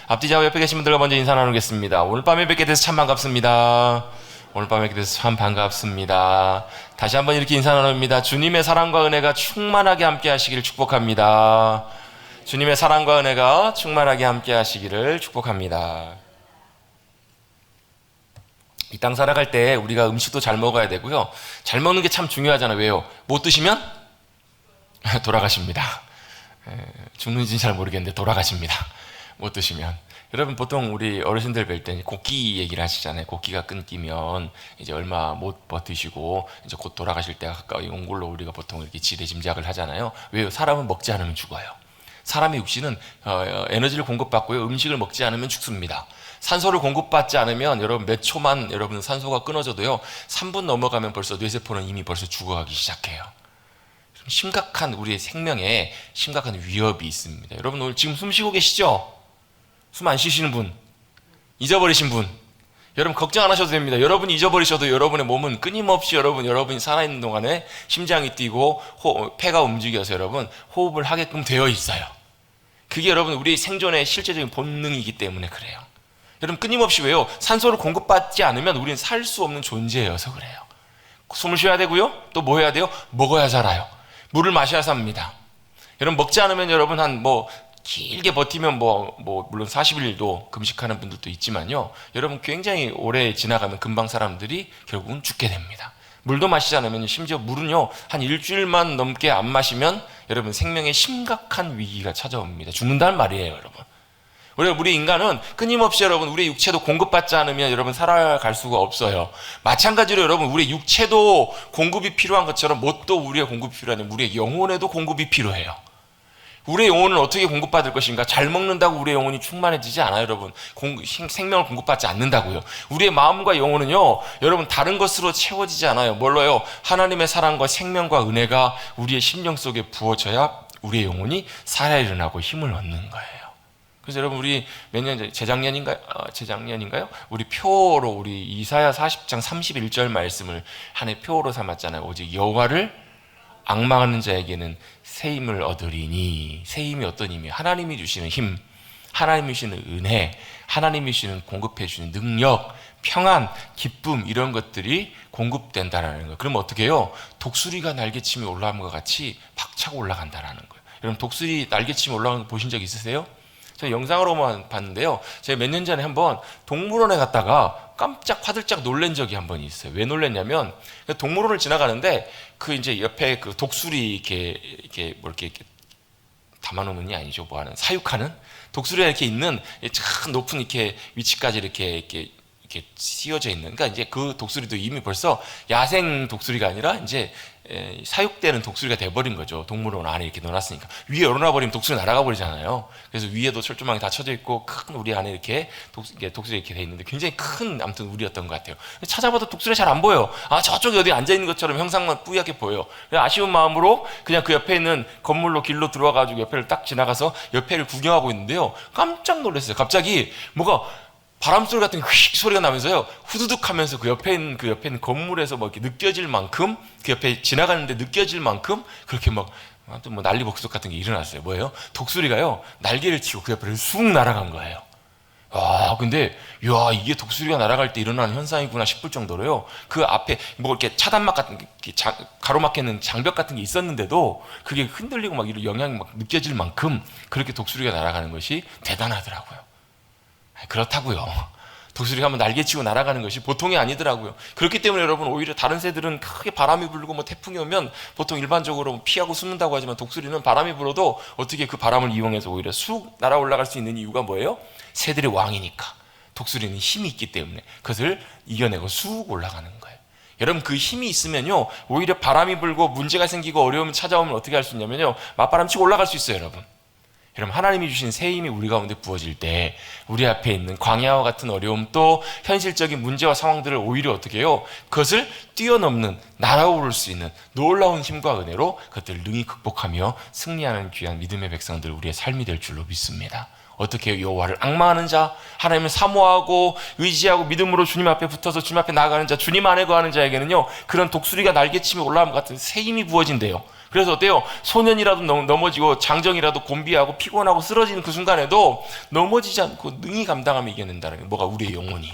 앞뒤 좌우 옆에 계신 분들과 먼저 인사 나누겠습니다. 오늘 밤에 뵙게 돼서 참 반갑습니다. 오늘 밤에 뵙게 돼서 참 반갑습니다. 다시 한번 이렇게 인사 나눕니다. 주님의 사랑과 은혜가 충만하게 함께 하시기를 축복합니다. 주님의 사랑과 은혜가 충만하게 함께 하시기를 축복합니다. 이 땅 살아갈 때 우리가 음식도 잘 먹어야 되고요. 잘 먹는 게 참 중요하잖아요. 왜요? 못 드시면 돌아가십니다. 죽는지는 잘 모르겠는데 돌아가십니다. 못 드시면. 여러분 보통 우리 어르신들 뵐 때 곡기 얘기를 하시잖아요. 곡기가 끊기면 이제 얼마 못 버티시고 이제 곧 돌아가실 때가 가까이 온 걸로 우리가 보통 이렇게 지레짐작을 하잖아요. 왜요? 사람은 먹지 않으면 죽어요. 사람의 육신은 에너지를 공급받고요. 음식을 먹지 않으면 죽습니다. 산소를 공급받지 않으면 여러분 몇 초만 여러분 산소가 끊어져도요 3분 넘어가면 벌써 뇌세포는 이미 벌써 죽어가기 시작해요. 심각한 우리의 생명에 심각한 위협이 있습니다. 여러분 오늘 지금 숨 쉬고 계시죠? 숨 안 쉬시는 분, 잊어버리신 분, 여러분 걱정 안 하셔도 됩니다. 여러분이 잊어버리셔도 여러분의 몸은 끊임없이 여러분이 살아있는 동안에 심장이 뛰고 폐가 움직여서 여러분 호흡을 하게끔 되어 있어요. 그게 여러분 우리의 생존의 실제적인 본능이기 때문에 그래요. 여러분 끊임없이 왜요? 산소를 공급받지 않으면 우리는 살 수 없는 존재여서 그래요. 숨을 쉬어야 되고요. 또 뭐 해야 돼요? 먹어야 살아요. 물을 마셔야 삽니다. 여러분 먹지 않으면 여러분 길게 버티면 물론 40일도 금식하는 분들도 있지만요. 여러분 굉장히 오래 지나가면 금방 사람들이 결국은 죽게 됩니다. 물도 마시지 않으면 심지어 물은요 한 일주일만 넘게 안 마시면 여러분 생명에 심각한 위기가 찾아옵니다. 죽는다는 말이에요, 여러분. 우리 인간은 끊임없이 여러분 우리의 육체도 공급받지 않으면 여러분 살아갈 수가 없어요. 마찬가지로 여러분 우리의 육체도 공급이 필요한 것처럼 뭣도 우리의 공급이 필요하니 우리의 영혼에도 공급이 필요해요. 우리의 영혼은 어떻게 공급받을 것인가? 잘 먹는다고 우리의 영혼이 충만해지지 않아요, 여러분. 생명을 공급받지 않는다고요. 우리의 마음과 영혼은요, 여러분 다른 것으로 채워지지 않아요. 뭘로요? 하나님의 사랑과 생명과 은혜가 우리의 심령 속에 부어져야 우리의 영혼이 살아 일어나고 힘을 얻는 거예요. 그래서 여러분 우리 몇 년 전 재작년인가요? 우리 표로 우리 이사야 40장 31절 말씀을 하나의 표로 삼았잖아요. 오직 여호와를 앙망하는 자에게는 새 힘을 얻으리니. 새 힘이 어떤 힘이에요? 하나님이 주시는 힘, 하나님이 주시는 은혜, 하나님이 주시는 공급해 주시는 능력, 평안, 기쁨 이런 것들이 공급된다라는 거예요. 그럼 어떻게 해요? 독수리가 날개치며 올라간 것 같이 박차고 올라간다라는 거예요. 여러분 독수리 날개치며 올라가는 거 보신 적 있으세요? 저 영상으로만 봤는데요. 제가 몇 년 전에 한번 동물원에 갔다가 깜짝 화들짝 놀란 적이 한 번 있어요. 왜 놀랐냐면 동물원을 지나가는데 그 이제 옆에 그 독수리 이렇게 담아놓는이 아니죠. 뭐 하는 사육하는 독수리가 이렇게 있는 참 높은 이렇게 위치까지 이렇게 씌워져 있는. 그러니까 이제 그 독수리도 이미 벌써 야생 독수리가 아니라 이제 사육되는 독수리가 돼버린 거죠. 동물원 안에 이렇게 넣어놨으니까. 위에 열어놔버리면 독수리 날아가 버리잖아요. 그래서 위에도 철조망이 다 쳐져 있고 큰 우리 안에 이렇게 독수리 이렇게 돼 있는데 굉장히 큰 아무튼 우리였던 것 같아요. 찾아봐도 독수리가 잘 안 보여요. 저쪽에 어디 앉아있는 것처럼 형상만 뿌옇게 보여요. 아쉬운 마음으로 그냥 그 옆에 있는 건물로 길로 들어와가지고 옆에를 딱 지나가서 옆에를 구경하고 있는데요. 깜짝 놀랐어요. 갑자기 뭐가 바람소리 같은 휙 소리가 나면서요 후두둑 하면서 그 옆에 있는 건물에서 뭐 이렇게 느껴질 만큼 그 옆에 지나가는데 느껴질 만큼 그렇게 아무튼 난리 복속 같은 게 일어났어요. 뭐예요? 독수리가요 날개를 치고 그 옆으로 쑥 날아간 거예요. 근데 이게 독수리가 날아갈 때 일어나는 현상이구나 싶을 정도로요 그 앞에 뭐 이렇게 차단막 같은 게 가로막혀 있는 장벽 같은 게 있었는데도 그게 흔들리고 막 이런 영향이 막 느껴질 만큼 그렇게 독수리가 날아가는 것이 대단하더라고요. 그렇다고요. 독수리가 한번 날개치고 날아가는 것이 보통이 아니더라고요. 그렇기 때문에 여러분 오히려 다른 새들은 크게 바람이 불고 태풍이 오면 보통 일반적으로 피하고 숨는다고 하지만 독수리는 바람이 불어도 어떻게 그 바람을 이용해서 오히려 쑥 날아 올라갈 수 있는 이유가 뭐예요? 새들의 왕이니까. 독수리는 힘이 있기 때문에 그것을 이겨내고 쑥 올라가는 거예요. 여러분 그 힘이 있으면요 오히려 바람이 불고 문제가 생기고 어려움이 찾아오면 어떻게 할 수 있냐면요 맞바람 치고 올라갈 수 있어요. 여러분 하나님이 주신 새 힘이 우리 가운데 부어질 때 우리 앞에 있는 광야와 같은 어려움 또 현실적인 문제와 상황들을 오히려 어떻게 해요? 그것을 뛰어넘는 날아오를 수 있는 놀라운 힘과 은혜로 그것들을 능히 극복하며 승리하는 귀한 믿음의 백성들 우리의 삶이 될 줄로 믿습니다. 어떻게 여호와를 앙망하는 자, 하나님을 사모하고 의지하고 믿음으로 주님 앞에 붙어서 주님 앞에 나아가는 자, 주님 안에 거하는 자에게는요, 그런 독수리가 날개치며 올라온 것 같은 새 힘이 부어진대요. 그래서 어때요? 소년이라도 넘어지고 장정이라도 곤비하고 피곤하고 쓰러지는 그 순간에도 넘어지지 않고 능히 감당하며 이겨낸다는 게 뭐가? 우리의 영혼이.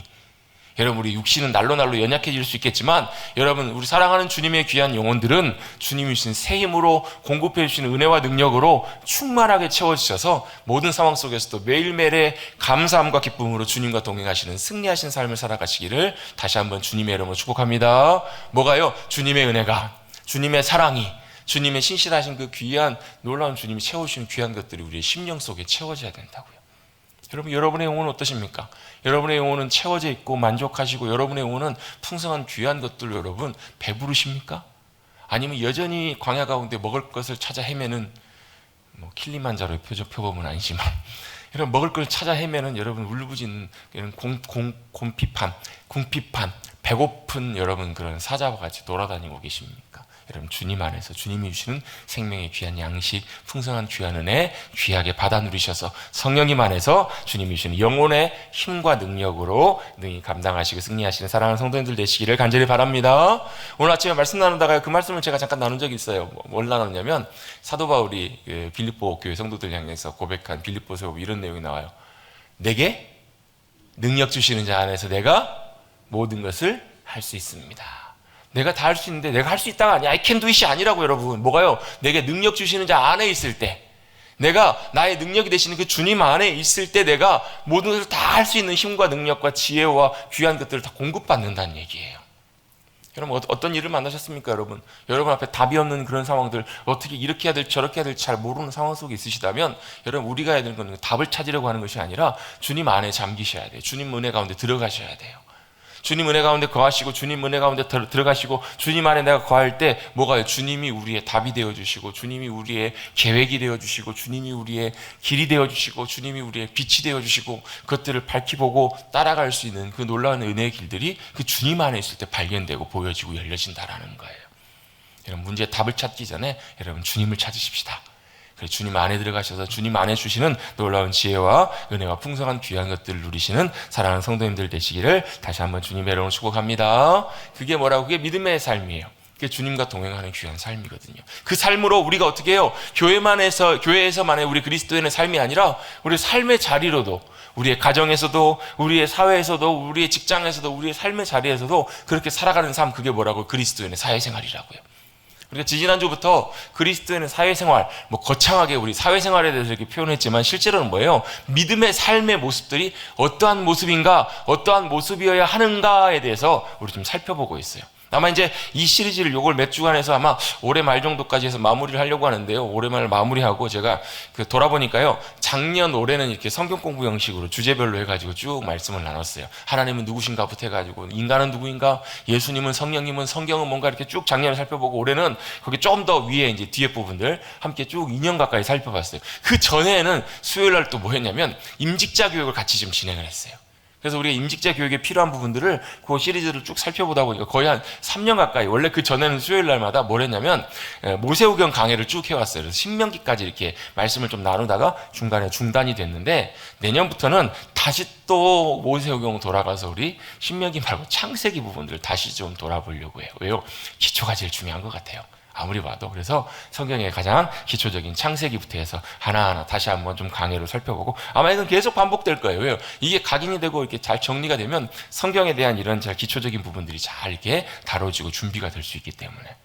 여러분, 우리 육신은 날로 연약해질 수 있겠지만, 여러분, 우리 사랑하는 주님의 귀한 영혼들은 주님이 주신 새 힘으로 공급해 주시는 은혜와 능력으로 충만하게 채워주셔서 모든 상황 속에서도 매일매일의 감사함과 기쁨으로 주님과 동행하시는 승리하신 삶을 살아가시기를 다시 한번 주님의 이름으로 축복합니다. 뭐가요? 주님의 은혜가, 주님의 사랑이, 주님의 신실하신 그 귀한 놀라운 주님이 채워주시는 귀한 것들이 우리의 심령 속에 채워져야 된다고요. 여러분, 여러분의 영혼은 어떠십니까? 여러분의 영혼은 채워져 있고 만족하시고 여러분의 영혼은 풍성한 귀한 것들로 여러분 배부르십니까? 아니면 여전히 광야 가운데 먹을 것을 찾아 헤매는, 킬리만자로의 표범은 아니지만 여러분, 먹을 걸 찾아 헤매는 여러분 울부짖는 이런 궁핍한 배고픈 여러분 그런 사자와 같이 돌아다니고 계십니까? 여러분, 주님 안에서 주님이 주시는 생명의 귀한 양식, 풍성한 귀한 은혜 귀하게 받아 누리셔서 성령님 안에서 주님이 주시는 영혼의 힘과 능력으로 능히 감당하시고 승리하시는 사랑하는 성도님들 되시기를 간절히 바랍니다. 오늘 아침에 말씀 나누다가 그 말씀을 제가 잠깐 나눈 적이 있어요. 뭘 나눴냐면 사도 바울이 빌립보 교회 성도들 향해서 고백한 빌립보서 이런 내용이 나와요. 내게 능력 주시는 자 안에서 내가 모든 것을 할 수 있습니다. 내가 다 할 수 있는데 내가 할 수 있다가 아니야. I can do it이 아니라고 여러분. 뭐가요? 내게 능력 주시는 자 안에 있을 때, 내가 나의 능력이 되시는 그 주님 안에 있을 때 내가 모든 것을 다 할 수 있는 힘과 능력과 지혜와 귀한 것들을 다 공급받는다는 얘기예요. 여러분, 어떤 일을 만나셨습니까? 여러분 앞에 답이 없는 그런 상황들, 어떻게 이렇게 해야 될지 저렇게 해야 될지 잘 모르는 상황 속에 있으시다면 여러분, 우리가 해야 되는 건 답을 찾으려고 하는 것이 아니라 주님 안에 잠기셔야 돼요. 주님 은혜 가운데 들어가셔야 돼요. 주님 은혜 가운데 거하시고 주님 은혜 가운데 들어가시고 주님 안에 내가 거할 때 뭐가요? 주님이 우리의 답이 되어주시고 주님이 우리의 계획이 되어주시고 주님이 우리의 길이 되어주시고 주님이 우리의 빛이 되어주시고 그것들을 밝히보고 따라갈 수 있는 그 놀라운 은혜의 길들이 그 주님 안에 있을 때 발견되고 보여지고 열려진다라는 거예요. 여러분, 문제의 답을 찾기 전에 여러분 주님을 찾으십시다. 주님 안에 들어가셔서 주님 안에 주시는 놀라운 지혜와 은혜와 풍성한 귀한 것들을 누리시는 사랑하는 성도님들 되시기를 다시 한번 주님의 이름으로 축복합니다. 그게 뭐라고? 그게 믿음의 삶이에요. 그게 주님과 동행하는 귀한 삶이거든요. 그 삶으로 우리가 어떻게 해요? 교회에서만의 우리 그리스도인의 삶이 아니라 우리 삶의 자리로도, 우리의 가정에서도, 우리의 사회에서도, 우리의 직장에서도, 우리의 삶의 자리에서도 그렇게 살아가는 삶, 그게 뭐라고? 그리스도인의 사회생활이라고요. 우리가 지지난주부터 그리스도인의 사회생활, 거창하게 우리 사회생활에 대해서 이렇게 표현했지만 실제로는 뭐예요? 믿음의 삶의 모습들이 어떠한 모습인가, 어떠한 모습이어야 하는가에 대해서 우리 좀 살펴보고 있어요. 아마 이제 이 시리즈를 요걸 몇 주간 해서 아마 올해 말 정도까지 해서 마무리를 하려고 하는데요. 올해 말 마무리하고 제가 돌아보니까요. 작년 올해는 이렇게 성경 공부 형식으로 주제별로 해가지고 쭉 말씀을 나눴어요. 하나님은 누구신가부터 해가지고 인간은 누구인가, 예수님은, 성령님은, 성경은 뭔가 이렇게 쭉 작년에 살펴보고 올해는 거기 좀 더 위에 이제 뒤에 부분들 함께 쭉 2년 가까이 살펴봤어요. 그 전에는 수요일 날 또 뭐 했냐면 임직자 교육을 같이 좀 진행을 했어요. 그래서 우리가 임직자 교육에 필요한 부분들을 그 시리즈를 쭉 살펴보다 보니까 거의 한 3년 가까이, 원래 그 전에는 수요일 날마다 뭘 했냐면 모세오경 강해를 쭉 해왔어요. 그래서 신명기까지 이렇게 말씀을 좀 나누다가 중간에 중단이 됐는데 내년부터는 다시 또 모세오경 돌아가서 우리 신명기 말고 창세기 부분들을 다시 좀 돌아보려고 해요. 왜요? 기초가 제일 중요한 것 같아요. 아무리 봐도. 그래서 성경의 가장 기초적인 창세기부터 해서 하나하나 다시 한번 좀 강해로 살펴보고, 아마 이건 계속 반복될 거예요. 왜요? 이게 각인이 되고 이렇게 잘 정리가 되면 성경에 대한 이런 잘 기초적인 부분들이 잘 이렇게 다뤄지고 준비가 될 수 있기 때문에.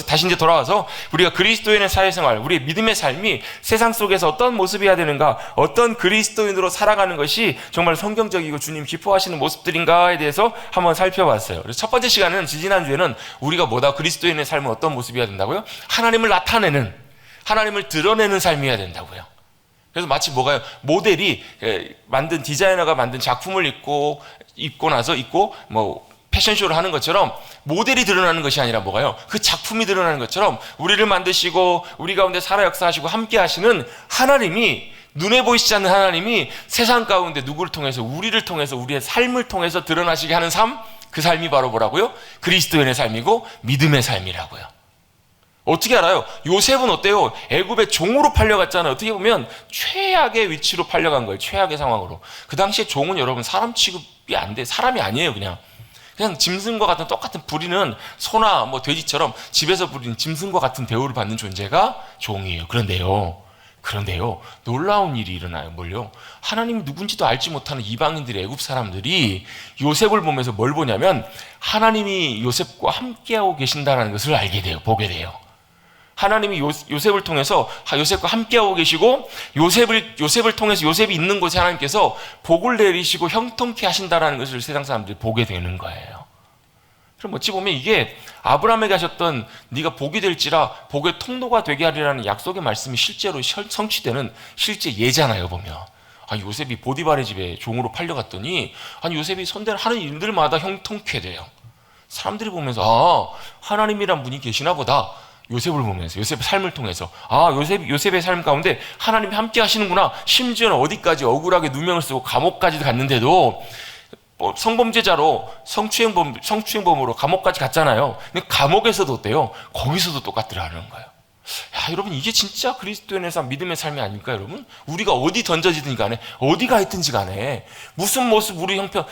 다시 이제 돌아와서 우리가 그리스도인의 사회생활, 우리의 믿음의 삶이 세상 속에서 어떤 모습이어야 되는가, 어떤 그리스도인으로 살아가는 것이 정말 성경적이고 주님 기뻐하시는 모습들인가에 대해서 한번 살펴봤어요. 그래서 첫 번째 시간은, 지지난주에는 우리가 뭐다? 그리스도인의 삶은 어떤 모습이어야 된다고요? 하나님을 나타내는, 하나님을 드러내는 삶이어야 된다고요. 그래서 마치 뭐가요? 모델이 만든, 디자이너가 만든 작품을 입고 나서 패션쇼를 하는 것처럼 모델이 드러나는 것이 아니라 뭐가요? 그 작품이 드러나는 것처럼 우리를 만드시고 우리 가운데 살아 역사하시고 함께 하시는 하나님이, 눈에 보이시지 않는 하나님이 세상 가운데 누구를 통해서, 우리를 통해서, 우리의 삶을 통해서 드러나시게 하는 삶, 그 삶이 바로 뭐라고요? 그리스도인의 삶이고 믿음의 삶이라고요. 어떻게 알아요? 요셉은 어때요? 애굽의 종으로 팔려갔잖아요. 어떻게 보면 최악의 위치로 팔려간 거예요. 최악의 상황으로. 그 당시에 종은 여러분 사람 취급이 안 돼. 사람이 아니에요. 그냥 짐승과 같은 똑같은 부리는 소나 뭐 돼지처럼 집에서 부리는 짐승과 같은 대우를 받는 존재가 종이에요. 그런데요, 놀라운 일이 일어나요. 뭘요? 하나님이 누군지도 알지 못하는 이방인들의 애굽 사람들이 요셉을 보면서 뭘 보냐면 하나님이 요셉과 함께하고 계신다는 것을 알게 돼요. 보게 돼요. 하나님이 요셉을 통해서 요셉과 함께하고 계시고 요셉을 통해서 요셉이 있는 곳에 하나님께서 복을 내리시고 형통케 하신다는 것을 세상 사람들이 보게 되는 거예요. 그럼 어찌 보면 이게 아브라함에게 하셨던 네가 복이 될지라 복의 통로가 되게 하리라는 약속의 말씀이 실제로 성취되는 실제 예잖아요. 보면 요셉이 보디발의 집에 종으로 팔려갔더니 요셉이 하는 일들마다 형통케 돼요. 사람들이 보면서 하나님이란 분이 계시나 보다. 요셉을 보면서 요셉의 삶을 통해서 요셉의 삶 가운데 하나님이 함께 하시는구나. 심지어는 어디까지 억울하게 누명을 쓰고 감옥까지 갔는데도 성범죄자로 성추행범으로 감옥까지 갔잖아요. 근데 감옥에서도 어때요? 거기서도 똑같더라는 거예요. 여러분 이게 진짜 그리스도인의 삶, 믿음의 삶이 아닐까요, 여러분? 우리가 어디 던져지든지 간에 어디가 있든지 간에 무슨 모습 우리 형편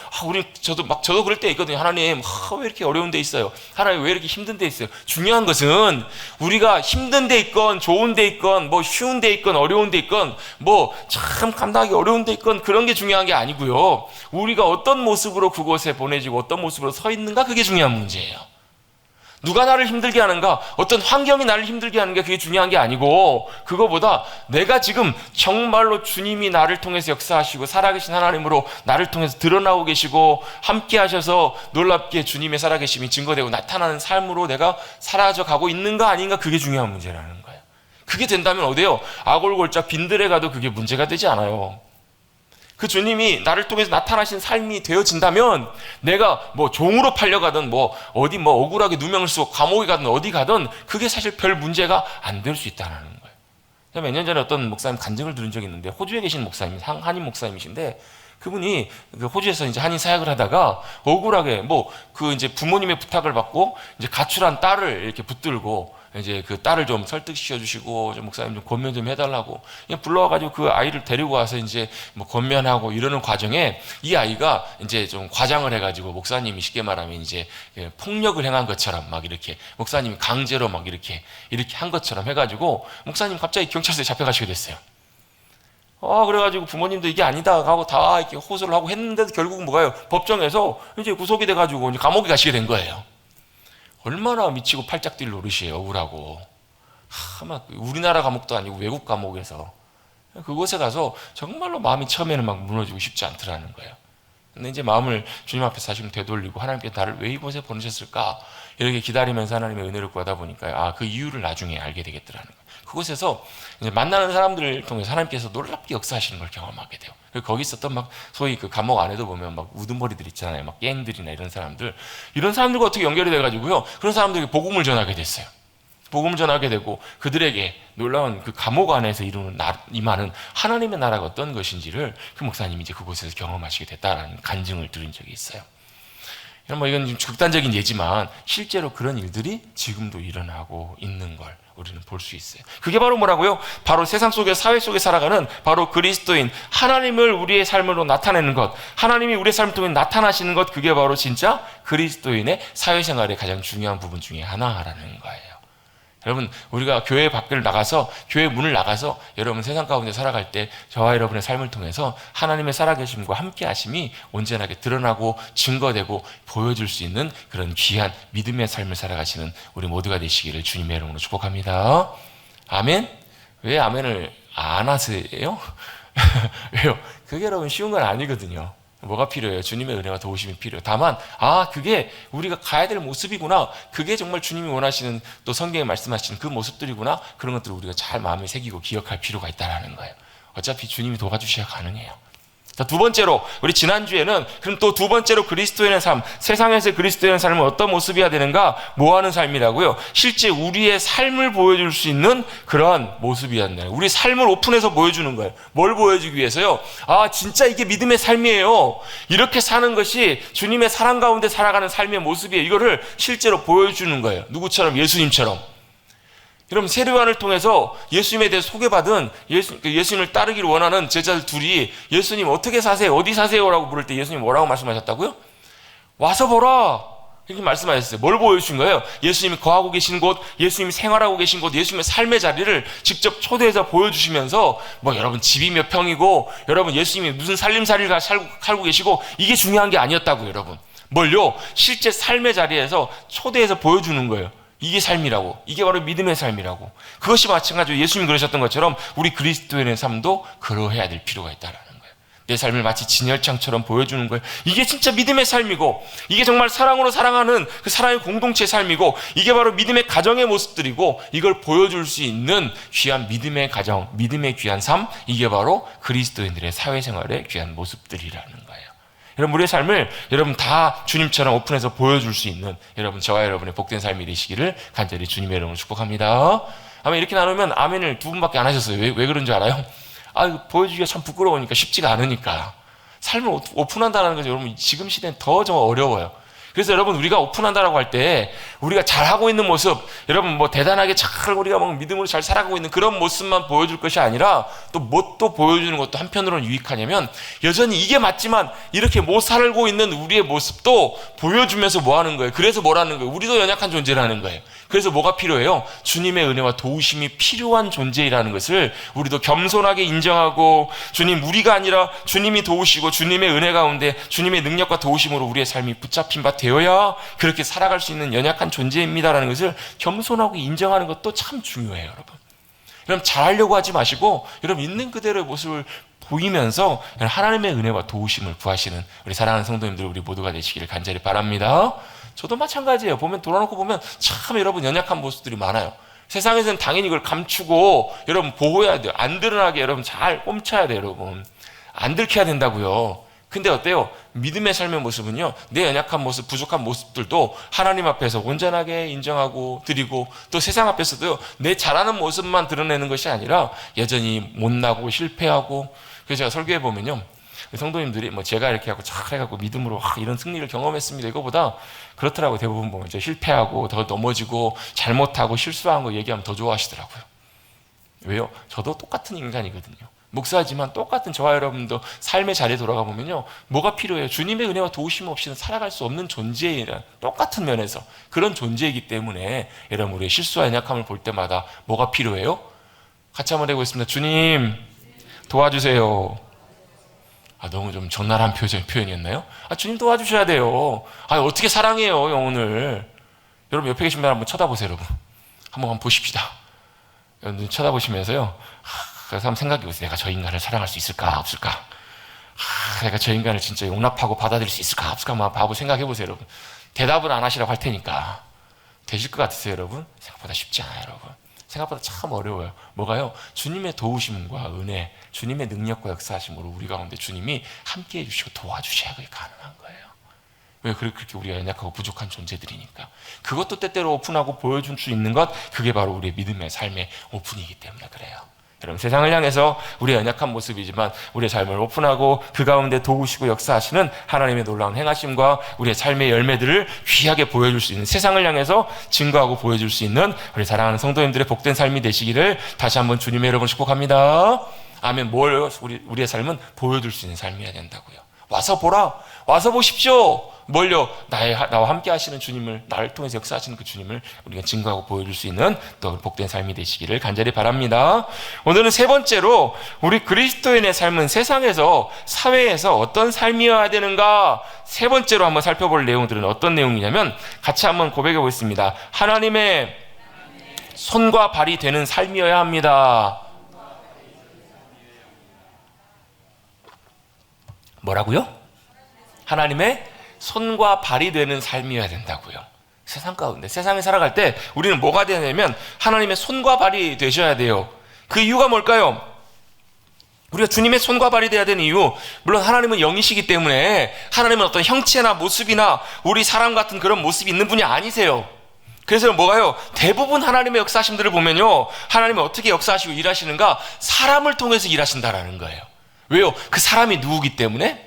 저도 그럴 때 있거든요. 하나님 왜 이렇게 어려운 데 있어요? 하나님 왜 이렇게 힘든 데 있어요? 중요한 것은 우리가 힘든 데 있건 좋은 데 있건 뭐 쉬운 데 있건 어려운 데 있건 뭐 참 감당하기 어려운 데 있건 그런 게 중요한 게 아니고요. 우리가 어떤 모습으로 그곳에 보내지고 어떤 모습으로 서 있는가, 그게 중요한 문제예요. 누가 나를 힘들게 하는가, 어떤 환경이 나를 힘들게 하는 게 그게 중요한 게 아니고, 그거보다 내가 지금 정말로 주님이 나를 통해서 역사하시고 살아계신 하나님으로 나를 통해서 드러나고 계시고 함께 하셔서 놀랍게 주님의 살아계심이 증거되고 나타나는 삶으로 내가 사라져 가고 있는가 아닌가, 그게 중요한 문제라는 거예요. 그게 된다면 어때요? 아골골자 빈들에 가도 그게 문제가 되지 않아요. 그 주님이 나를 통해서 나타나신 삶이 되어진다면 내가 뭐 종으로 팔려가든 어디 억울하게 누명을 쓰고 감옥에 가든 어디 가든 그게 사실 별 문제가 안 될 수 있다는 거예요. 몇 년 전에 어떤 목사님 간증을 들은 적이 있는데, 호주에 계신 목사님, 한인 목사님이신데, 그분이 호주에서 이제 한인 사역을 하다가 억울하게 이제 부모님의 부탁을 받고 이제 가출한 딸을 이렇게 붙들고 이제 그 딸을 좀 설득시켜 주시고 목사님 좀 권면 좀 해달라고 그냥 불러와가지고 그 아이를 데리고 와서 이제 권면하고 이러는 과정에 이 아이가 이제 좀 과장을 해가지고 목사님이 쉽게 말하면 이제 폭력을 행한 것처럼 막 이렇게 목사님이 강제로 막 이렇게 한 것처럼 해가지고 목사님 갑자기 경찰서에 잡혀가시게 됐어요. 그래가지고 부모님도 이게 아니다 하고 다 이렇게 호소를 하고 했는데도 결국은 뭐가요? 법정에서 이제 구속이 돼가지고 이제 감옥에 가시게 된 거예요. 얼마나 미치고 팔짝 뛸 노릇이에요. 억울하고. 우리나라 감옥도 아니고 외국 감옥에서 그곳에 가서 정말로 마음이 처음에는 막 무너지고 싶지 않더라는 거예요. 근데 이제 마음을 주님 앞에 다시 되돌리고 하나님께 나를 왜 이곳에 보내셨을까? 이렇게 기다리면서 하나님의 은혜를 구하다 보니까 그 이유를 나중에 알게 되겠더라는 거예요. 그곳에서 이제 만나는 사람들을 통해서 하나님께서 놀랍게 역사하시는 걸 경험하게 돼요. 그리고 거기 있었던 소위 그 감옥 안에도 보면 우두머리들 있잖아요. 갱들이나 이런 사람들과 어떻게 연결이 돼가지고요. 그런 사람들에게 복음을 전하게 됐어요. 복음을 전하게 되고 그들에게 놀라운 그 감옥 안에서 임하는 하나님의 나라가 어떤 것인지를 그 목사님이 이제 그곳에서 경험하시게 됐다라는 간증을 들은 적이 있어요. 이건 좀 극단적인 예지만 실제로 그런 일들이 지금도 일어나고 있는 걸 우리는 볼 수 있어요. 그게 바로 뭐라고요? 바로 세상 속에, 사회 속에 살아가는 바로 그리스도인 하나님을 우리의 삶으로 나타내는 것, 하나님이 우리의 삶을 통해 나타나시는 것, 그게 바로 진짜 그리스도인의 사회생활의 가장 중요한 부분 중에 하나라는 거예요. 여러분, 우리가 교회 밖을 나가서, 교회 문을 나가서 여러분 세상 가운데 살아갈 때 저와 여러분의 삶을 통해서 하나님의 살아계심과 함께 하심이 온전하게 드러나고 증거되고 보여줄 수 있는 그런 귀한 믿음의 삶을 살아가시는 우리 모두가 되시기를 주님의 이름으로 축복합니다. 아멘? 왜 아멘을 안 하세요? 왜요? 그게 여러분 쉬운 건 아니거든요. 뭐가 필요해요? 주님의 은혜와 도우심이 필요해요. 다만 그게 우리가 가야 될 모습이구나, 그게 정말 주님이 원하시는 또 성경에 말씀하시는 그 모습들이구나, 그런 것들을 우리가 잘 마음에 새기고 기억할 필요가 있다는 거예요. 어차피 주님이 도와주셔야 가능해요. 자, 두 번째로 우리 지난주에는 그럼 또 두 번째로 그리스도인의 삶, 세상에서 그리스도인의 삶은 어떤 모습이어야 되는가, 뭐하는 삶이라고요? 실제 우리의 삶을 보여줄 수 있는 그런 모습이었나요? 우리 삶을 오픈해서 보여주는 거예요. 뭘 보여주기 위해서요? 진짜 이게 믿음의 삶이에요. 이렇게 사는 것이 주님의 사랑 가운데 살아가는 삶의 모습이에요. 이거를 실제로 보여주는 거예요. 누구처럼? 예수님처럼. 여러분, 세례요한을 통해서 예수님에 대해 소개받은 예수님을 따르기를 원하는 제자들 둘이 예수님 어떻게 사세요? 어디 사세요? 라고 물을 때 예수님 뭐라고 말씀하셨다고요? 와서 보라, 이렇게 말씀하셨어요. 뭘 보여주신 거예요? 예수님이 거하고 계신 곳, 예수님이 생활하고 계신 곳, 예수님의 삶의 자리를 직접 초대해서 보여주시면서 여러분 집이 몇 평이고, 여러분 예수님이 무슨 살림살이를 살고 계시고, 이게 중요한 게 아니었다고요. 여러분, 뭘요? 실제 삶의 자리에서 초대해서 보여주는 거예요. 이게 삶이라고, 이게 바로 믿음의 삶이라고. 그것이 마찬가지로 예수님이 그러셨던 것처럼 우리 그리스도인의 삶도 그러해야 될 필요가 있다라는 거예요. 내 삶을 마치 진열장처럼 보여주는 거예요. 이게 진짜 믿음의 삶이고, 이게 정말 사랑으로 사랑하는 그 사랑의 공동체의 삶이고, 이게 바로 믿음의 가정의 모습들이고, 이걸 보여줄 수 있는 귀한 믿음의 가정, 믿음의 귀한 삶, 이게 바로 그리스도인들의 사회생활의 귀한 모습들이라는 거예요. 여러분, 우리의 삶을 여러분 다 주님처럼 오픈해서 보여줄 수 있는 여러분, 저와 여러분의 복된 삶이 되시기를 간절히 주님의 이름으로 축복합니다. 아마 이렇게 나누면 아멘을 두 분밖에 안 하셨어요. 왜 그런 줄 알아요? 보여주기가 참 부끄러우니까, 쉽지가 않으니까. 삶을 오픈한다는 것이 여러분 지금 시대는 더 좀 어려워요. 그래서 여러분, 우리가 오픈한다라고 할 때 우리가 잘하고 있는 모습, 여러분 대단하게 잘 우리가 믿음으로 잘 살아가고 있는 그런 모습만 보여줄 것이 아니라, 또 뭣도 보여주는 것도 한편으로는 유익하냐면, 여전히 이게 맞지만 이렇게 못 살고 있는 우리의 모습도 보여주면서 뭐 하는 거예요? 그래서 뭐라는 거예요? 우리도 연약한 존재라는 거예요. 그래서 뭐가 필요해요? 주님의 은혜와 도우심이 필요한 존재라는 것을 우리도 겸손하게 인정하고, 주님, 우리가 아니라 주님이 도우시고 주님의 은혜 가운데 주님의 능력과 도우심으로 우리의 삶이 붙잡힌 바 되어야 그렇게 살아갈 수 있는 연약한 존재입니다라는 것을 겸손하고 인정하는 것도 참 중요해요. 여러분 잘하려고 하지 마시고, 여러분 있는 그대로의 모습을 보이면서 하나님의 은혜와 도우심을 구하시는 우리 사랑하는 성도님들, 우리 모두가 되시기를 간절히 바랍니다. 저도 마찬가지예요. 돌아놓고 보면 참 여러분 연약한 모습들이 많아요. 세상에서는 당연히 이걸 감추고 여러분 보호해야 돼요. 안 드러나게 여러분 잘 꼼쳐야 돼요. 여러분 안 들켜야 된다고요. 근데 어때요? 믿음의 삶의 모습은요, 내 연약한 모습, 부족한 모습들도 하나님 앞에서 온전하게 인정하고 드리고, 또 세상 앞에서도요, 내 잘하는 모습만 드러내는 것이 아니라 여전히 못나고 실패하고. 그래서 제가 설교해 보면요, 성도님들이 제가 이렇게 하고 잘 해갖고 믿음으로 이런 승리를 경험했습니다, 이거보다 그렇더라고요. 대부분 보면 실패하고 더 넘어지고 잘못하고 실수한 거 얘기하면 더 좋아하시더라고요. 왜요? 저도 똑같은 인간이거든요. 목사지만 똑같은 저와 여러분도 삶의 자리에 돌아가 보면요, 뭐가 필요해요? 주님의 은혜와 도우심 없이는 살아갈 수 없는 존재이란, 똑같은 면에서 그런 존재이기 때문에 여러분, 우리의 실수와 연약함을 볼 때마다 뭐가 필요해요? 같이 한번 해보겠습니다. 주님 도와주세요. 너무 좀 적나라한 표현이었나요? 주님 도와주셔야 돼요. 어떻게 사랑해요, 영혼을. 여러분 옆에 계신 분 한번 쳐다보세요. 여러분 한번 보십시다. 여러분 쳐다보시면서요, 그래서 한번 생각해보세요. 내가 저 인간을 사랑할 수 있을까 없을까? 내가 저 인간을 진짜 용납하고 받아들일 수 있을까 없을까? 한번 생각해보세요. 여러분 대답은 안 하시라고 할 테니까. 되실 것 같으세요? 여러분 생각보다 쉽지 않아요. 여러분 생각보다 참 어려워요. 뭐가요? 주님의 도우심과 은혜, 주님의 능력과 역사하심으로 우리 가운데 주님이 함께 해주시고 도와주셔야 그게 가능한 거예요. 왜? 그렇게 우리가 연약하고 부족한 존재들이니까. 그것도 때때로 오픈하고 보여줄 수 있는 것, 그게 바로 우리의 믿음의 삶의 오픈이기 때문에 그래요. 여러분 세상을 향해서 우리의 연약한 모습이지만 우리의 삶을 오픈하고 그 가운데 도우시고 역사하시는 하나님의 놀라운 행하심과 우리의 삶의 열매들을 귀하게 보여줄 수 있는, 세상을 향해서 증거하고 보여줄 수 있는 우리 사랑하는 성도님들의 복된 삶이 되시기를 다시 한번 주님의 이름으로 축복합니다. 아멘. 우리의 삶은 보여줄 수 있는 삶이어야 된다고요. 와서 보라, 와서 보십시오. 뭘요? 나와 함께 하시는 주님을, 나를 통해서 역사하시는 그 주님을 우리가 증거하고 보여줄 수 있는 또 복된 삶이 되시기를 간절히 바랍니다. 오늘은 세 번째로, 우리 그리스도인의 삶은 세상에서, 사회에서 어떤 삶이어야 되는가, 세 번째로 한번 살펴볼 내용들은 어떤 내용이냐면, 같이 한번 고백해 보겠습니다. 하나님의 손과 발이 되는 삶이어야 합니다. 뭐라고요? 하나님의 손과 발이 되는 삶이어야 된다고요. 세상 가운데, 세상에 살아갈 때 우리는 뭐가 되냐면 하나님의 손과 발이 되셔야 돼요. 그 이유가 뭘까요? 우리가 주님의 손과 발이 되어야 되는 이유, 물론 하나님은 영이시기 때문에 하나님은 어떤 형체나 모습이나 우리 사람 같은 그런 모습이 있는 분이 아니세요. 그래서 뭐가요? 대부분 하나님의 역사하심들을 보면요, 하나님은 어떻게 역사하시고 일하시는가? 사람을 통해서 일하신다라는 거예요. 왜요? 그 사람이 누구기 때문에?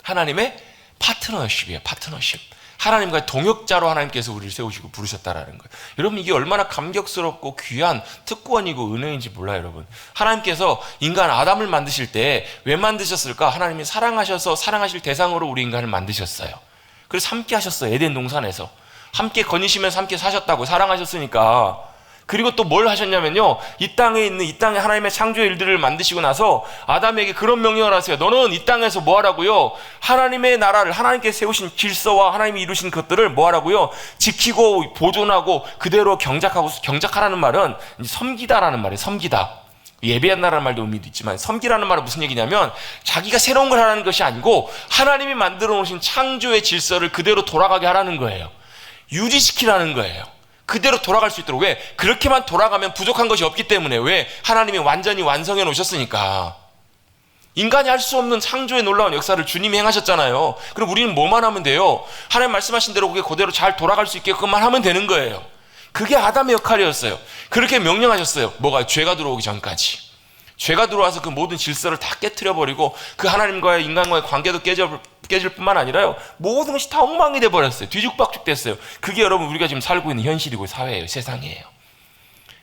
하나님의 파트너십이에요. 파트너십. 하나님과의 동역자로 하나님께서 우리를 세우시고 부르셨다라는 거예요. 여러분, 이게 얼마나 감격스럽고 귀한 특권이고 은혜인지 몰라요, 여러분. 하나님께서 인간 아담을 만드실 때 왜 만드셨을까? 하나님이 사랑하셔서 사랑하실 대상으로 우리 인간을 만드셨어요. 그래서 함께 하셨어요. 에덴 동산에서 함께 거니시면서 함께 사셨다고, 사랑하셨으니까. 그리고 또 뭘 하셨냐면요, 이 땅에 하나님의 창조의 일들을 만드시고 나서 아담에게 그런 명령을 하세요. 너는 이 땅에서 뭐 하라고요? 하나님의 나라를, 하나님께서 세우신 질서와 하나님이 이루신 것들을 뭐 하라고요? 지키고 보존하고 그대로 경작하라는 말은 섬기다라는 말이에요. 섬기다. 예배한다라는 말도 의미도 있지만, 섬기라는 말은 무슨 얘기냐면 자기가 새로운 걸 하라는 것이 아니고 하나님이 만들어 놓으신 창조의 질서를 그대로 돌아가게 하라는 거예요. 유지시키라는 거예요. 그대로 돌아갈 수 있도록. 왜? 그렇게만 돌아가면 부족한 것이 없기 때문에. 왜? 하나님이 완전히 완성해 놓으셨으니까. 인간이 할 수 없는 창조의 놀라운 역사를 주님이 행하셨잖아요. 그럼 우리는 뭐만 하면 돼요? 하나님 말씀하신 대로 그게 그대로 잘 돌아갈 수 있게끔만 하면 되는 거예요. 그게 아담의 역할이었어요. 그렇게 명령하셨어요. 뭐가? 죄가 들어오기 전까지. 죄가 들어와서 그 모든 질서를 다 깨트려버리고 그 하나님과의 인간과의 관계도 깨질 뿐만 아니라요, 모든 것이 다 엉망이 돼버렸어요. 뒤죽박죽 됐어요. 그게 여러분 우리가 지금 살고 있는 현실이고 사회예요. 세상이에요.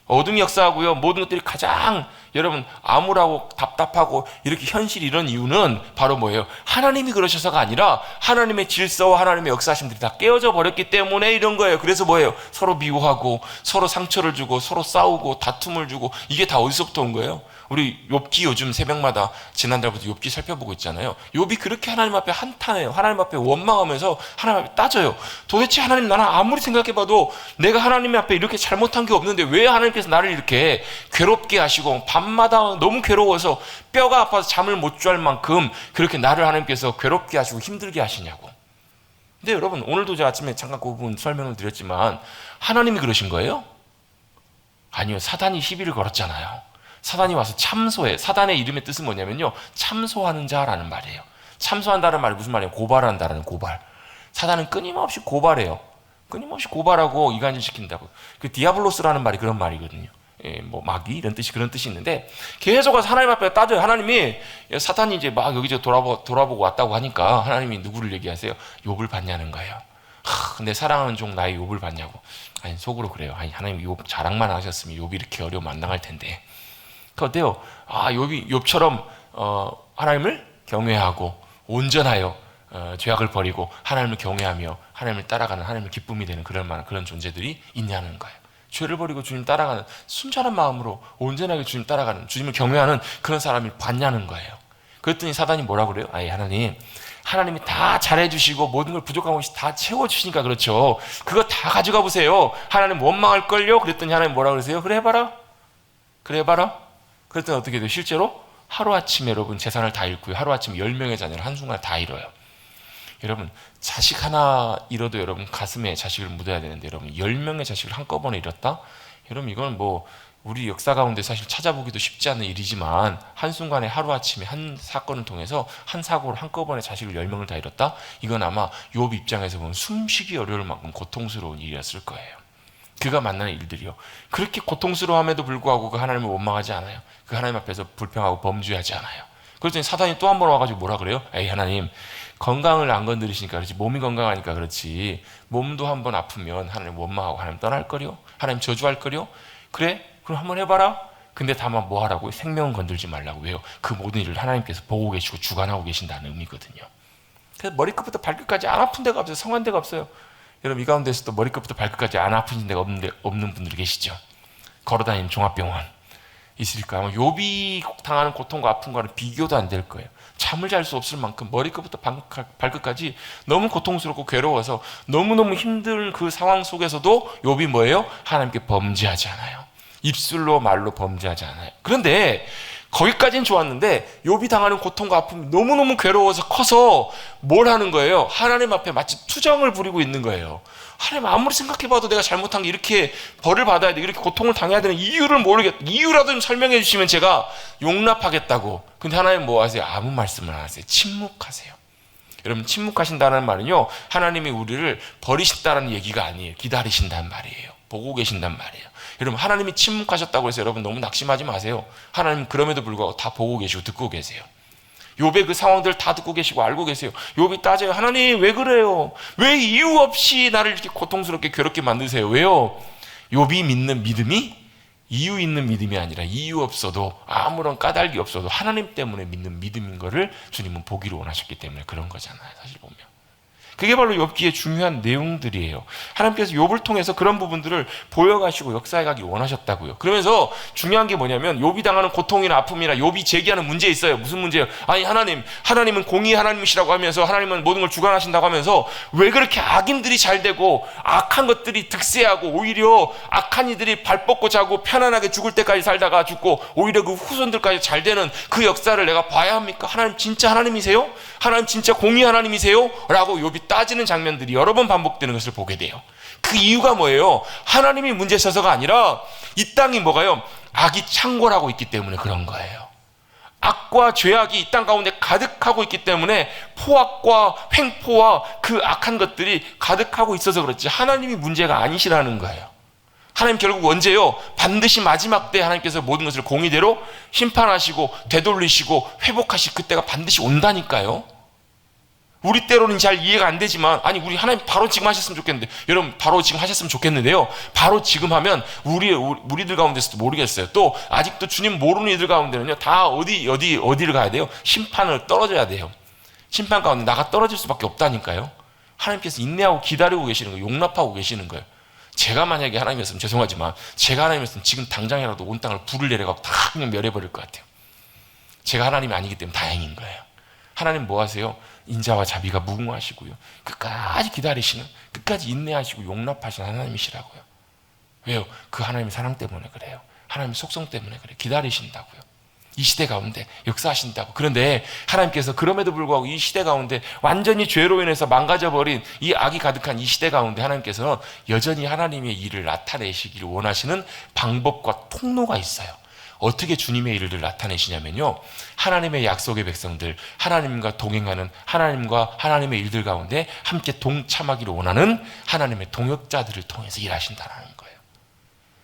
어둠이 역사하고요, 모든 것들이 가장 여러분 암울하고 답답하고 이렇게 현실이 이런 이유는 바로 뭐예요? 하나님이 그러셔서가 아니라 하나님의 질서와 하나님의 역사하심들이 다 깨어져 버렸기 때문에 이런 거예요. 그래서 뭐예요? 서로 미워하고 서로 상처를 주고 서로 싸우고 다툼을 주고, 이게 다 어디서부터 온 거예요? 우리 욥기 요즘 새벽마다 지난달부터 욥기 살펴보고 있잖아요. 욥이 그렇게 하나님 앞에 한탄해요. 하나님 앞에 원망하면서 하나님 앞에 따져요. 도대체 하나님, 나는 아무리 생각해봐도 내가 하나님 앞에 이렇게 잘못한 게 없는데 왜 하나님께서 나를 이렇게 괴롭게 하시고 밤마다 너무 괴로워서 뼈가 아파서 잠을 못 잘 만큼 그렇게 나를 하나님께서 괴롭게 하시고 힘들게 하시냐고. 근데 여러분, 오늘도 제가 아침에 잠깐 그 부분 설명을 드렸지만 하나님이 그러신 거예요? 아니요. 사단이 시비를 걸었잖아요. 사단이 와서 참소해. 사단의 이름의 뜻은 뭐냐면요, 참소하는 자라는 말이에요. 참소한다는 말이 무슨 말이에요? 고발한다라는 고발. 사단은 끊임없이 고발해요. 끊임없이 고발하고 이간질 시킨다고. 그 디아블로스라는 말이 그런 말이거든요. 예, 뭐 마귀 이런 뜻이, 그런 뜻이 있는데 계속 와서 하나님 앞에 따져요. 하나님이, 사탄이 이제 막 여기저기 돌아보고 왔다고 하니까 하나님이 누구를 얘기하세요? 욥을 봤냐는 거예요. 근데 사랑하는 종 나의 욥을 봤냐고. 아니, 속으로 그래요. 아니, 하나님 욥 자랑만 하셨으면 욥이 이렇게 어려우면 안 당할 텐데. 어때요? 욥처럼 하나님을 경외하고 온전하여 죄악을 버리고 하나님을 경외하며 하나님을 따라가는, 하나님의 기쁨이 되는 그런 존재들이 있냐는 거예요. 죄를 버리고 주님 따라가는, 순전한 마음으로 온전하게 주님 따라가는, 주님을 경외하는 그런 사람이 봤냐는 거예요. 그랬더니 사단이 뭐라고 그래요? 하나님이 다 잘해주시고 모든 걸 부족한 것이 다 채워주시니까 그렇죠. 그거 다 가져가 보세요. 하나님 원망할걸요? 그랬더니 하나님 뭐라고 그러세요? 그래 해봐라. 그랬더니 어떻게 돼요? 실제로 하루아침에 여러분 재산을 다 잃고요, 하루아침에 10명의 자녀를 한순간에 다 잃어요. 여러분, 자식 하나 잃어도 여러분 가슴에 자식을 묻어야 되는데 여러분 10명의 자식을 한꺼번에 잃었다? 여러분, 이건 뭐 우리 역사 가운데 사실 찾아보기도 쉽지 않은 일이지만 한순간에 하루아침에 한 사건을 통해서 한 사고로 한꺼번에 자식을 10명을 다 잃었다? 이건 아마 욥 입장에서 보면 숨쉬기 어려울 만큼 고통스러운 일이었을 거예요. 그가 만나는 일들이요, 그렇게 고통스러움에도 불구하고 그 하나님을 원망하지 않아요. 그 하나님 앞에서 불평하고 범죄하지 않아요. 그랬더니 사단이 또 한 번 와가지고 뭐라 그래요? 에이, 하나님 건강을 안 건드리시니까 그렇지, 몸이 건강하니까 그렇지, 몸도 한번 아프면 하나님 원망하고 하나님 떠날 거려? 하나님 저주할 거려? 그래? 그럼 한번 해봐라. 근데 다만 뭐 하라고요? 생명은 건들지 말라고. 왜요? 그 모든 일을 하나님께서 보고 계시고 주관하고 계신다는 의미거든요. 그래서 머리끝부터 발끝까지 안 아픈 데가 없어요. 성한 데가 없어요. 여러분, 이 가운데서도 머리끝부터 발끝까지 안 아프신 데가 없는 분들이 계시죠? 걸어다니는 종합병원 있으니까 아마 욥이 당하는 고통과 아픔과는 비교도 안 될 거예요. 잠을 잘 수 없을 만큼 머리끝부터 발끝까지 너무 고통스럽고 괴로워서 너무너무 힘든 그 상황 속에서도 욥이 뭐예요? 하나님께 범죄하지 않아요. 입술로 말로 범죄하지 않아요. 그런데 거기까지는 좋았는데 욥이 당하는 고통과 아픔이 너무너무 괴로워서 커서 뭘 하는 거예요? 하나님 앞에 마치 투정을 부리고 있는 거예요. 하나님, 아무리 생각해봐도 내가 잘못한 게 이렇게 벌을 받아야 돼, 이렇게 고통을 당해야 되는 이유를 모르겠다, 이유라도 좀 설명해 주시면 제가 용납하겠다고. 근데 하나님 뭐 하세요? 아무 말씀을 안 하세요. 침묵하세요. 여러분, 침묵하신다는 말은요, 하나님이 우리를 버리신다는 얘기가 아니에요. 기다리신단 말이에요. 보고 계신단 말이에요. 여러분, 하나님이 침묵하셨다고 해서 여러분 너무 낙심하지 마세요. 하나님 그럼에도 불구하고 다 보고 계시고 듣고 계세요. 욥의 그 상황들을 다 듣고 계시고 알고 계세요. 욥이 따져요. 하나님 왜 그래요? 왜 이유 없이 나를 이렇게 고통스럽게 괴롭게 만드세요? 왜요? 욥이 믿는 믿음이 이유 있는 믿음이 아니라 이유 없어도 아무런 까닭이 없어도 하나님 때문에 믿는 믿음인 거를 주님은 보기를 원하셨기 때문에 그런 거잖아요. 사실 보면. 그게 바로 욥기의 중요한 내용들이에요. 하나님께서 욥을 통해서 그런 부분들을 보여가시고 역사해 가기 원하셨다고요. 그러면서 중요한 게 뭐냐면 욥이 당하는 고통이나 아픔이나 욥이 제기하는 문제 있어요. 무슨 문제예요? 아니 하나님은 공의 하나님이시라고 하면서 하나님은 모든 걸 주관하신다고 하면서 왜 그렇게 악인들이 잘 되고 악한 것들이 득세하고 오히려 악한 이들이 발 뻗고 자고 편안하게 죽을 때까지 살다가 죽고 오히려 그 후손들까지 잘 되는 그 역사를 내가 봐야 합니까? 하나님 진짜 하나님이세요? 하나님 진짜 공의 하나님이세요? 라고 욥이 따지는 장면들이 여러 번 반복되는 것을 보게 돼요. 그 이유가 뭐예요? 하나님이 문제 있어서가 아니라 이 땅이 뭐가요? 악이 창궐하고 있기 때문에 그런 거예요. 악과 죄악이 이 땅 가운데 가득하고 있기 때문에 포악과 횡포와 그 악한 것들이 가득하고 있어서 그렇지 하나님이 문제가 아니시라는 거예요. 하나님 결국 언제요? 반드시 마지막 때 하나님께서 모든 것을 공의대로 심판하시고 되돌리시고 회복하실 그때가 반드시 온다니까요. 우리 때로는 잘 이해가 안 되지만 아니 우리 하나님 바로 지금 하셨으면 좋겠는데 여러분 바로 지금 하셨으면 좋겠는데요. 바로 지금 하면 우리들 가운데서도 모르겠어요. 또 아직도 주님 모르는 이들 가운데는요. 다 어디를 가야 돼요? 심판을 떨어져야 돼요. 심판 가운데 나가 떨어질 수밖에 없다니까요. 하나님께서 인내하고 기다리고 계시는 거예요. 용납하고 계시는 거예요. 제가 만약에 하나님이었으면 죄송하지만 제가 하나님이었으면 지금 당장이라도 온 땅을 불을 내려가고 다 그냥 멸해버릴 것 같아요. 제가 하나님이 아니기 때문에 다행인 거예요. 하나님 뭐 하세요? 인자와 자비가 무궁하시고요. 끝까지 기다리시는, 끝까지 인내하시고 용납하시는 하나님이시라고요. 왜요? 그 하나님의 사랑 때문에 그래요. 하나님의 속성 때문에 그래요. 기다리신다고요. 이 시대 가운데 역사하신다고. 그런데 하나님께서 그럼에도 불구하고 이 시대 가운데 완전히 죄로 인해서 망가져버린 이 악이 가득한 이 시대 가운데 하나님께서는 여전히 하나님의 일을 나타내시기를 원하시는 방법과 통로가 있어요. 어떻게 주님의 일을 나타내시냐면요. 하나님의 약속의 백성들, 하나님과 동행하는 하나님과 하나님의 일들 가운데 함께 동참하기를 원하는 하나님의 동역자들을 통해서 일하신다는 거예요.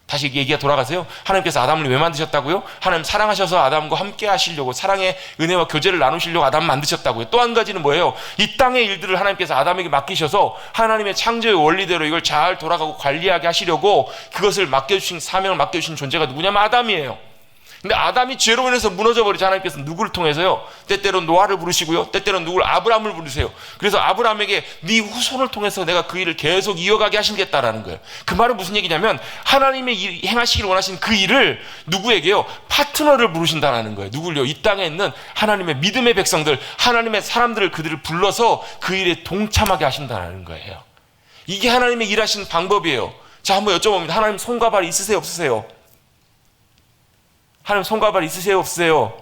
다시 얘기가 돌아가세요. 하나님께서 아담을 왜 만드셨다고요? 하나님 사랑하셔서 아담과 함께 하시려고 사랑의 은혜와 교제를 나누시려고 아담을 만드셨다고요. 또 한 가지는 뭐예요? 이 땅의 일들을 하나님께서 아담에게 맡기셔서 하나님의 창조의 원리대로 이걸 잘 돌아가고 관리하게 하시려고 그것을 맡겨주신 사명을 맡겨주신 존재가 누구냐면 아담이에요. 근데 아담이 죄로 인해서 무너져버리자 하나님께서 누구를 통해서요? 때때로 노아를 부르시고요. 때때로 누구를 아브라함을 부르세요. 그래서 아브라함에게 네 후손을 통해서 내가 그 일을 계속 이어가게 하시겠다라는 거예요. 그 말은 무슨 얘기냐면 하나님의 행하시기를 원하신 그 일을 누구에게요? 파트너를 부르신다라는 거예요. 누굴요? 이 땅에 있는 하나님의 믿음의 백성들, 하나님의 사람들을 그들을 불러서 그 일에 동참하게 하신다는 거예요. 이게 하나님의 일하시는 방법이에요. 자, 한번 여쭤봅니다. 하나님 손과 발 있으세요? 없으세요? 하나님 손과 발 있으세요? 없으세요?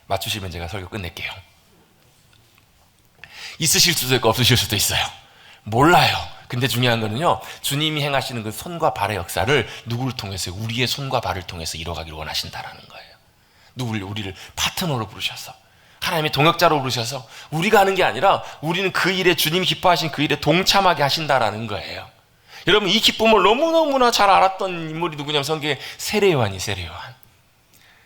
맞추시면 제가 설교 끝낼게요. 있으실 수도 있고 없으실 수도 있어요. 몰라요. 근데 중요한 거는요. 주님이 행하시는 그 손과 발의 역사를 누구를 통해서 우리의 손과 발을 통해서 이뤄가기를 원하신다라는 거예요. 우리를 파트너로 부르셔서 하나님의 동역자로 부르셔서 우리가 하는 게 아니라 우리는 그 일에 주님이 기뻐하신 그 일에 동참하게 하신다라는 거예요. 여러분 이 기쁨을 너무너무나 잘 알았던 인물이 누구냐면 성경에 세례요한이 세례요한.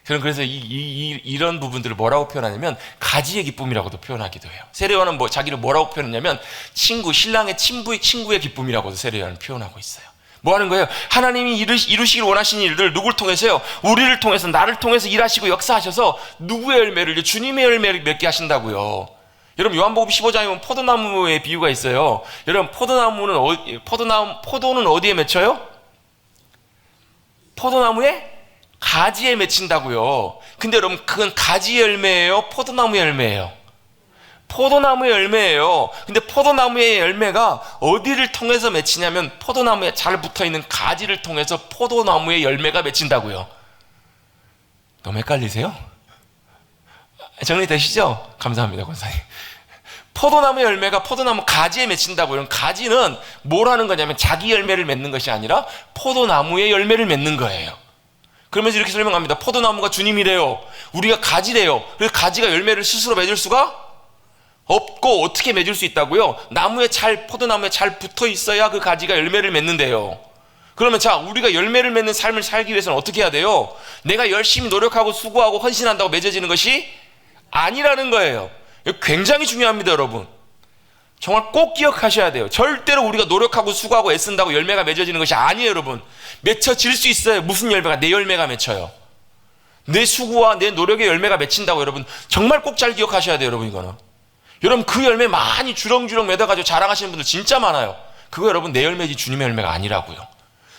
그래서 이런 부분들을 뭐라고 표현하냐면 가지의 기쁨이라고도 표현하기도 해요. 세례요한은 자기를 뭐라고 표현했냐면 신랑의 친구의 기쁨이라고도 세례요한은 표현하고 있어요. 뭐 하는 거예요? 하나님이 이루시길 원하시는 일들 누구를 통해서요? 우리를 통해서 나를 통해서 일하시고 역사하셔서 누구의 열매를? 주님의 열매를 맺게 하신다고요. 여러분 요한복음 15장에 포도나무의 비유가 있어요. 여러분 포도는 어디에 맺혀요? 포도나무에 가지에 맺힌다고요. 근데 여러분 그건 가지 열매예요? 포도나무의 열매예요? 포도나무의 열매예요. 근데 포도나무의 열매가 어디를 통해서 맺히냐면 포도나무에 잘 붙어있는 가지를 통해서 포도나무의 열매가 맺힌다고요. 너무 헷갈리세요? 정리되시죠? 감사합니다, 권사님. 포도나무 열매가 포도나무 가지에 맺힌다고요. 가지는 뭘 하는 거냐면 자기 열매를 맺는 것이 아니라 포도나무의 열매를 맺는 거예요. 그러면서 이렇게 설명합니다. 포도나무가 주님이래요. 우리가 가지래요. 그래서 가지가 열매를 스스로 맺을 수가 없고 어떻게 맺을 수 있다고요? 포도나무에 잘 붙어 있어야 그 가지가 열매를 맺는데요. 그러면 자, 우리가 열매를 맺는 삶을 살기 위해서는 어떻게 해야 돼요? 내가 열심히 노력하고 수고하고 헌신한다고 맺어지는 것이 아니라는 거예요. 이거 굉장히 중요합니다, 여러분. 정말 꼭 기억하셔야 돼요. 절대로 우리가 노력하고 수고하고 애쓴다고 열매가 맺어지는 것이 아니에요, 여러분. 맺혀질 수 있어요. 무슨 열매가? 내 열매가 맺혀요. 내 수고와 내 노력의 열매가 맺힌다고 여러분. 정말 꼭 잘 기억하셔야 돼요, 여러분. 이거는. 여러분, 그 열매 많이 주렁주렁 맺어가지고 자랑하시는 분들 진짜 많아요. 그거 여러분 내 열매지 주님의 열매가 아니라고요.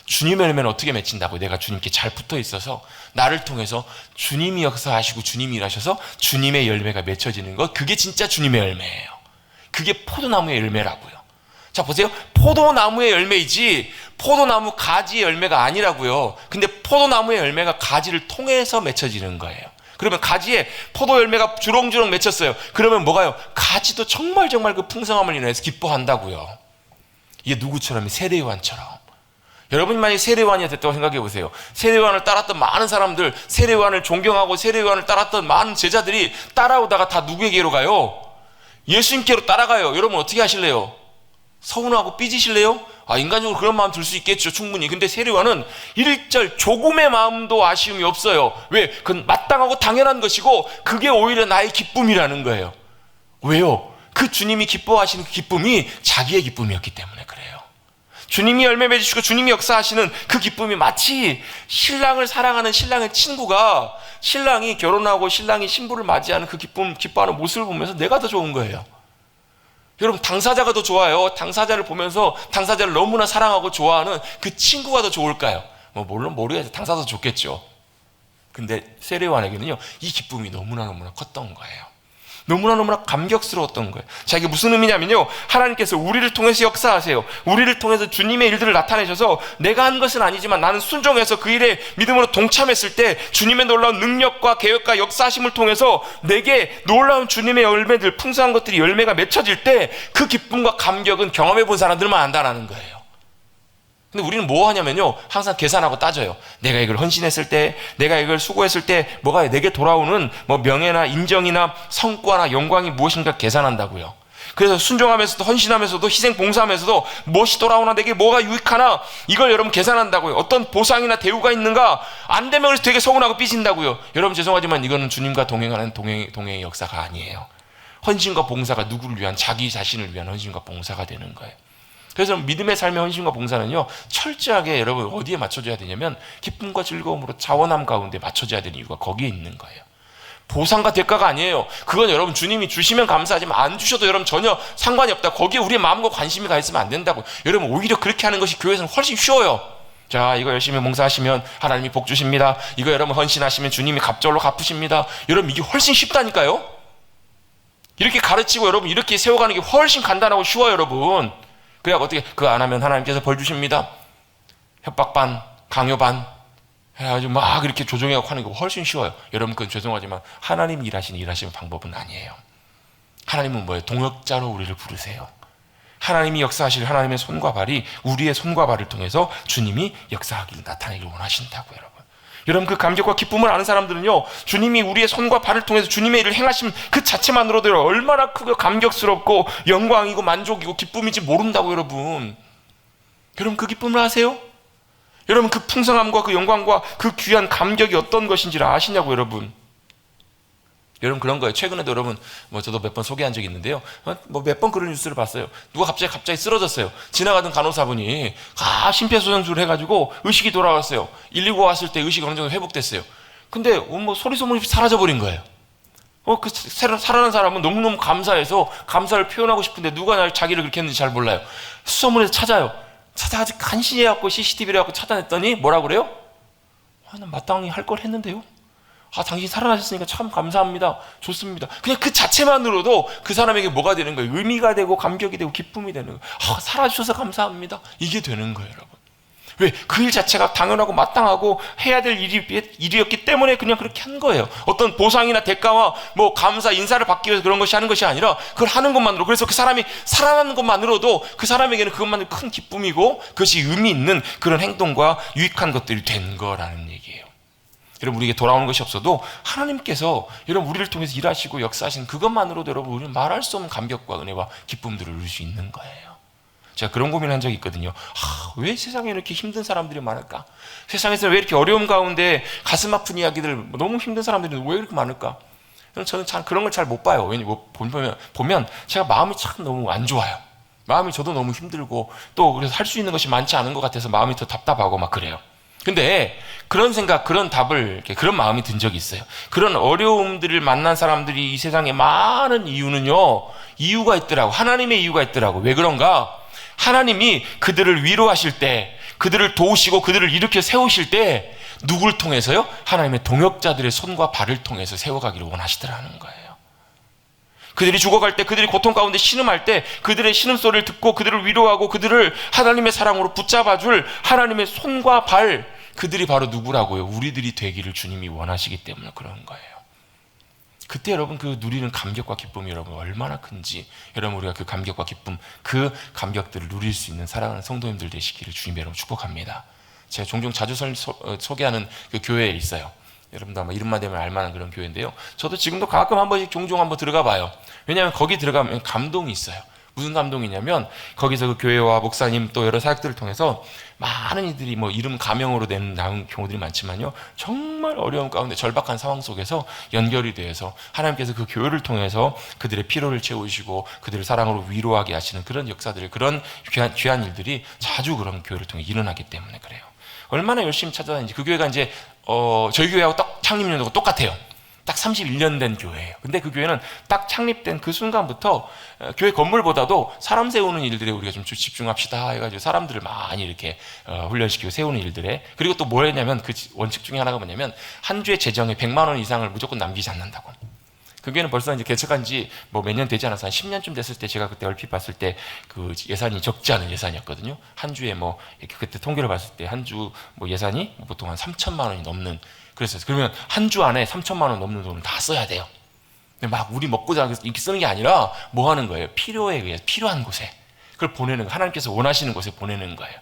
주님의 열매는 어떻게 맺힌다고요? 내가 주님께 잘 붙어 있어서 나를 통해서 주님이 역사하시고 주님이 일하셔서 주님의 열매가 맺혀지는 것, 그게 진짜 주님의 열매예요. 그게 포도나무의 열매라고요. 자, 보세요. 포도나무의 열매이지 포도나무 가지의 열매가 아니라고요. 근데 포도나무의 열매가 가지를 통해서 맺혀지는 거예요. 그러면 가지에 포도 열매가 주렁주렁 맺혔어요. 그러면 뭐가요? 가지도 정말 그 풍성함을 인해서 기뻐한다고요. 이게 누구처럼? 세례요한처럼. 여러분이 만약에 세례요한이 됐다고 생각해 보세요. 세례요한을 따랐던 많은 사람들, 세례요한을 존경하고 세례요한을 따랐던 많은 제자들이 따라오다가 다 누구에게로 가요? 예수님께로 따라가요. 여러분 어떻게 하실래요? 서운하고 삐지실래요? 인간적으로 그런 마음 들 수 있겠죠, 충분히. 근데 세례요한은 일절 조금의 마음도 아쉬움이 없어요. 왜? 그건 마땅하고 당연한 것이고 그게 오히려 나의 기쁨이라는 거예요. 왜요? 그 주님이 기뻐하시는 그 기쁨이 자기의 기쁨이었기 때문에 그래요. 주님이 열매 맺으시고 주님이 역사하시는 그 기쁨이 마치 신랑을 사랑하는 신랑의 친구가 신랑이 결혼하고 신랑이 신부를 맞이하는 그 기쁨, 기뻐하는 모습을 보면서 내가 더 좋은 거예요. 여러분, 당사자가 더 좋아요. 당사자를 보면서 당사자를 너무나 사랑하고 좋아하는 그 친구가 더 좋을까요? 물론 모르겠어요. 당사자도 좋겠죠. 근데 세례요한에게는요, 이 기쁨이 너무나 컸던 거예요. 너무나 감격스러웠던 거예요. 자, 이게 무슨 의미냐면요, 하나님께서 우리를 통해서 역사하세요. 우리를 통해서 주님의 일들을 나타내셔서 내가 한 것은 아니지만 나는 순종해서 그 일에 믿음으로 동참했을 때 주님의 놀라운 능력과 계획과 역사하심을 통해서 내게 놀라운 주님의 열매들, 풍성한 것들이 열매가 맺혀질 때 그 기쁨과 감격은 경험해 본 사람들만 안다라는 거예요. 근데 우리는 뭐 하냐면요, 항상 계산하고 따져요. 내가 이걸 헌신했을 때, 내가 이걸 수고했을 때 뭐가 내게 돌아오는 명예나 인정이나 성과나 영광이 무엇인가 계산한다고요. 그래서 순종하면서도 헌신하면서도 희생 봉사하면서도 무엇이 돌아오나, 내게 뭐가 유익하나, 이걸 여러분 계산한다고요. 어떤 보상이나 대우가 있는가, 안 되면 그래서 되게 서운하고 삐진다고요. 여러분 죄송하지만 이거는 주님과 동행하는 동행의 역사가 아니에요. 헌신과 봉사가 누구를 위한, 자기 자신을 위한 헌신과 봉사가 되는 거예요. 그래서 믿음의 삶의 헌신과 봉사는요, 철저하게 여러분 어디에 맞춰져야 되냐면 기쁨과 즐거움으로 자원함 가운데 맞춰져야 되는 이유가 거기에 있는 거예요. 보상과 대가가 아니에요. 그건 여러분 주님이 주시면 감사하지만 안 주셔도 여러분 전혀 상관이 없다. 거기에 우리의 마음과 관심이 가 있으면 안 된다고. 여러분 오히려 그렇게 하는 것이 교회에서는 훨씬 쉬워요. 자, 이거 열심히 봉사하시면 하나님이 복 주십니다. 이거 여러분 헌신하시면 주님이 갑절로 갚으십니다. 여러분 이게 훨씬 쉽다니까요. 이렇게 가르치고 여러분 이렇게 세워가는 게 훨씬 간단하고 쉬워요, 여러분. 그래 어떻게 그거 안 하면 하나님께서 벌 주십니다. 협박반, 강요반 해가지고 막 이렇게 조정해갖고 하는 게 훨씬 쉬워요. 여러분 그건 죄송하지만 하나님 일하시는 방법은 아니에요. 하나님은 뭐예요? 동역자로 우리를 부르세요. 하나님이 역사하실 하나님의 손과 발이 우리의 손과 발을 통해서 주님이 역사하기를 나타내기를 원하신다고요, 여러분. 여러분 그 감격과 기쁨을 아는 사람들은요, 주님이 우리의 손과 발을 통해서 주님의 일을 행하심 그 자체만으로도 얼마나 크고 감격스럽고 영광이고 만족이고 기쁨인지 모른다고. 여러분 그 기쁨을 아세요? 여러분 그 풍성함과 그 영광과 그 귀한 감격이 어떤 것인지를 아시냐고. 여러분 그런 거예요. 최근에도 여러분 저도 몇 번 소개한 적이 있는데요, 몇 번 그런 뉴스를 봤어요. 누가 갑자기 쓰러졌어요. 지나가던 간호사분이 심폐소생술을 해가지고 의식이 돌아왔어요. 119 왔을 때 의식이 어느 정도 회복됐어요. 근데 소리 소문 없이 사라져버린 거예요. 그 살아난 사람은 너무너무 감사해서 감사를 표현하고 싶은데 누가 자기를 그렇게 했는지 잘 몰라요. 수소문에서 찾아요. 아주 간신히 해갖고 CCTV를 해갖고 찾아냈더니 뭐라 그래요? 난 마땅히 할 걸 했는데요. 당신 살아나셨으니까 참 감사합니다. 좋습니다. 그냥 그 자체만으로도 그 사람에게 뭐가 되는 거예요? 의미가 되고 감격이 되고 기쁨이 되는 거예요. 살아주셔서 감사합니다. 이게 되는 거예요, 여러분. 왜? 그 일 자체가 당연하고 마땅하고 해야 될 일이었기 때문에 그냥 그렇게 한 거예요. 어떤 보상이나 대가와 감사, 인사를 받기 위해서 그런 것이 하는 것이 아니라 그걸 하는 것만으로, 그래서 그 사람이 살아나는 것만으로도 그 사람에게는 그것만으로 큰 기쁨이고 그것이 의미 있는 그런 행동과 유익한 것들이 된 거라는 얘기예요. 여러분 우리에게 돌아오는 것이 없어도 하나님께서 여러분 우리를 통해서 일하시고 역사하신 그것만으로도 여러분 우리는 말할 수 없는 감격과 은혜와 기쁨들을 누릴 수 있는 거예요. 제가 그런 고민을 한 적이 있거든요. 왜 세상에 이렇게 힘든 사람들이 많을까? 세상에서 왜 이렇게 어려움 가운데 가슴 아픈 이야기들, 너무 힘든 사람들이 왜 이렇게 많을까? 저는 참 그런 걸 잘 못 봐요. 왜냐면 보면 제가 마음이 참 너무 안 좋아요. 마음이 저도 너무 힘들고, 또 그래서 할 수 있는 것이 많지 않은 것 같아서 마음이 더 답답하고 막 그래요. 근데 그런 생각, 그런 답을, 그런 마음이 든 적이 있어요. 그런 어려움들을 만난 사람들이 이 세상에 많은 이유는요, 이유가 있더라고. 하나님의 이유가 있더라고. 왜 그런가? 하나님이 그들을 위로하실 때, 그들을 도우시고 그들을 일으켜 세우실 때 누굴 통해서요? 하나님의 동역자들의 손과 발을 통해서 세워가기를 원하시더라는 거예요. 그들이 죽어갈 때, 그들이 고통 가운데 신음할 때 그들의 신음소리를 듣고 그들을 위로하고 그들을 하나님의 사랑으로 붙잡아줄 하나님의 손과 발, 그들이 바로 누구라고요? 우리들이 되기를 주님이 원하시기 때문에 그런 거예요. 그때 여러분 그 누리는 감격과 기쁨이 여러분 얼마나 큰지, 여러분 우리가 그 감격과 기쁨, 그 감격들을 누릴 수 있는 사랑하는 성도님들 되시기를 주님 여러분 축복합니다. 제가 종종 자주 소개하는 그 교회에 있어요. 여러분도 아마 이름만 대면 알만한 그런 교회인데요. 저도 지금도 가끔 한 번씩 종종 한번 들어가 봐요. 왜냐하면 거기 들어가면 감동이 있어요. 무슨 감동이냐면 거기서 그 교회와 목사님 또 여러 사역들을 통해서 많은 이들이 뭐 이름 가명으로 나온 경우들이 많지만요, 정말 어려운 가운데 절박한 상황 속에서 연결이 되어서 하나님께서 그 교회를 통해서 그들의 피로를 채우시고 그들을 사랑으로 위로하게 하시는 그런 역사들, 그런 귀한 일들이 자주 그런 교회를 통해 일어나기 때문에 그래요. 얼마나 열심히 찾아다니는지. 그 교회가 이제 저희 교회하고 딱 창립 연도가 똑같아요. 딱 31년 된 교회예요. 근데 그 교회는 딱 창립된 그 순간부터 교회 건물보다도 사람 세우는 일들에 우리가 좀 집중합시다 해가지고 사람들을 많이 이렇게 훈련시키고 세우는 일들에, 그리고 또 뭐 했냐면 그 원칙 중에 하나가 뭐냐면 한 주의 재정에 100만 원 이상을 무조건 남기지 않는다고. 그 교회는 벌써 이제 개척한 지 뭐 몇 년 되지 않아서 한 10년쯤 됐을 때 제가 그때 얼핏 봤을 때 그 예산이 적지 않은 예산이었거든요. 한 주에 뭐 이렇게 그때 통계를 봤을 때 한 주 뭐 예산이 보통 한 3천만 원이 넘는, 그랬어요. 그러면 한 주 안에 3천만 원 넘는 돈을 다 써야 돼요. 근데 막 우리 먹고 자기 이렇게 쓰는 게 아니라 뭐 하는 거예요? 필요에 의해서 필요한 곳에 그걸 보내는 거, 하나님께서 원하시는 곳에 보내는 거예요.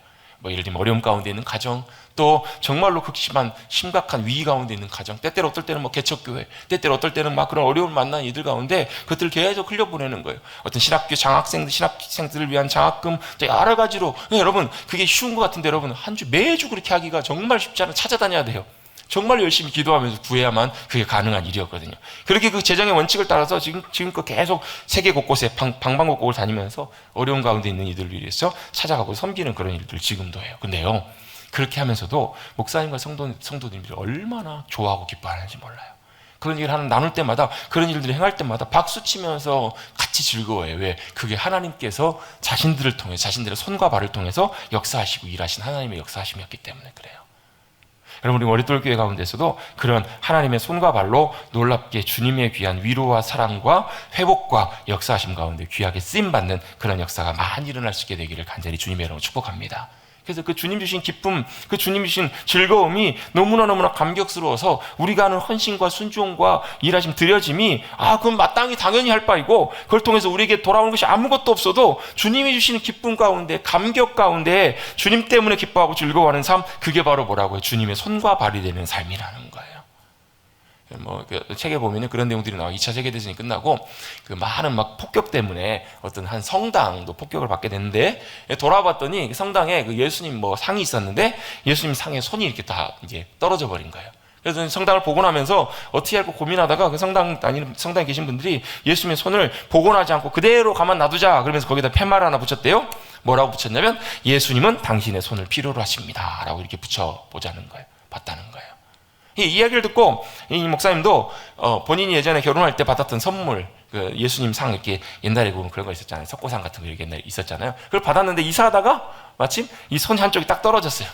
뭐 예를 들면 어려움 가운데 있는 가정, 또 정말로 극심한 심각한 위기 가운데 있는 가정, 때때로 어떨 때는 뭐 개척교회, 때때로 어떨 때는 막 그런 어려움을 만난 이들 가운데 그것들을 계속 흘려보내는 거예요. 어떤 신학교 신학생들을 위한 장학금, 여러 가지로. 여러분 그게 쉬운 것 같은데 여러분 한 주 매주 그렇게 하기가 정말 쉽지 않아. 찾아다녀야 돼요. 정말 열심히 기도하면서 구해야만 그게 가능한 일이었거든요. 그렇게 그 재정의 원칙을 따라서 지금껏 계속 세계 곳곳에 방방곡곡을 다니면서 어려운 가운데 있는 이들을 위해서 찾아가고 섬기는 그런 일들을 지금도 해요. 근데요, 그렇게 하면서도 목사님과 성도님들이 얼마나 좋아하고 기뻐하는지 몰라요. 그런 일을 나눌 때마다, 그런 일들을 행할 때마다 박수치면서 같이 즐거워해요. 왜? 그게 하나님께서 자신들을 통해, 자신들의 손과 발을 통해서 역사하시고 일하신 하나님의 역사하심이었기 때문에 그래요. 여러분, 우리 머릿돌교회 가운데서도 그런 하나님의 손과 발로 놀랍게 주님의 귀한 위로와 사랑과 회복과 역사하심 가운데 귀하게 쓰임받는 그런 역사가 많이 일어날 수 있게 되기를 간절히 주님의 이름으로 축복합니다. 그래서 그 주님 주신 기쁨, 그 주님 주신 즐거움이 너무나 감격스러워서 우리가 하는 헌신과 순종과 일하심, 드려짐이 그건 마땅히 당연히 할 바이고, 그걸 통해서 우리에게 돌아오는 것이 아무것도 없어도 주님이 주시는 기쁨 가운데, 감격 가운데 주님 때문에 기뻐하고 즐거워하는 삶, 그게 바로 뭐라고요? 주님의 손과 발이 되는 삶이라는 거예요. 뭐 책에 보면은 그런 내용들이 나와. 2차 세계대전이 끝나고 그 많은 막 폭격 때문에 어떤 한 성당도 폭격을 받게 됐는데, 돌아봤더니 성당에 그 예수님 뭐 상이 있었는데 예수님 상에 손이 이렇게 다 이제 떨어져 버린 거예요. 그래서 성당을 복원하면서 어떻게 할까 고민하다가 그 성당에 계신 분들이 예수님의 손을 복원하지 않고 그대로 가만 놔두자 그러면서 거기다 팻말 하나 붙였대요. 뭐라고 붙였냐면 예수님은 당신의 손을 필요로 하십니다 라고 이렇게 붙여보자는 거예요. 봤다는 거예요. 이 이야기를 듣고 이 목사님도 본인이 예전에 결혼할 때 받았던 선물, 그 예수님 상, 이렇게 옛날에 보면 그런 거 있었잖아요. 석고상 같은 거 옛날에 있었잖아요. 그걸 받았는데 이사하다가 마침 이 손 한쪽이 딱 떨어졌어요.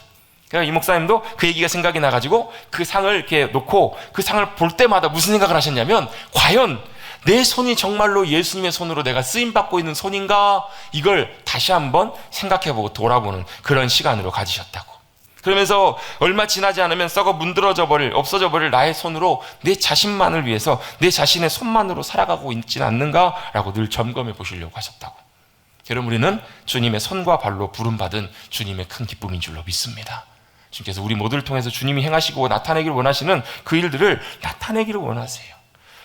그러니까 이 목사님도 그 얘기가 생각이 나가지고 그 상을 이렇게 놓고 그 상을 볼 때마다 무슨 생각을 하셨냐면, 과연 내 손이 정말로 예수님의 손으로 내가 쓰임받고 있는 손인가? 이걸 다시 한번 생각해보고 돌아보는 그런 시간으로 가지셨다고. 그러면서 얼마 지나지 않으면 썩어 문드러져 버릴, 없어져 버릴 나의 손으로 내 자신만을 위해서 내 자신의 손만으로 살아가고 있지 않는가라고 늘 점검해 보시려고 하셨다고. 여러분, 우리는 주님의 손과 발로 부름받은 주님의 큰 기쁨인 줄로 믿습니다. 주님께서 우리 모두를 통해서 주님이 행하시고 나타내기를 원하시는 그 일들을 나타내기를 원하세요.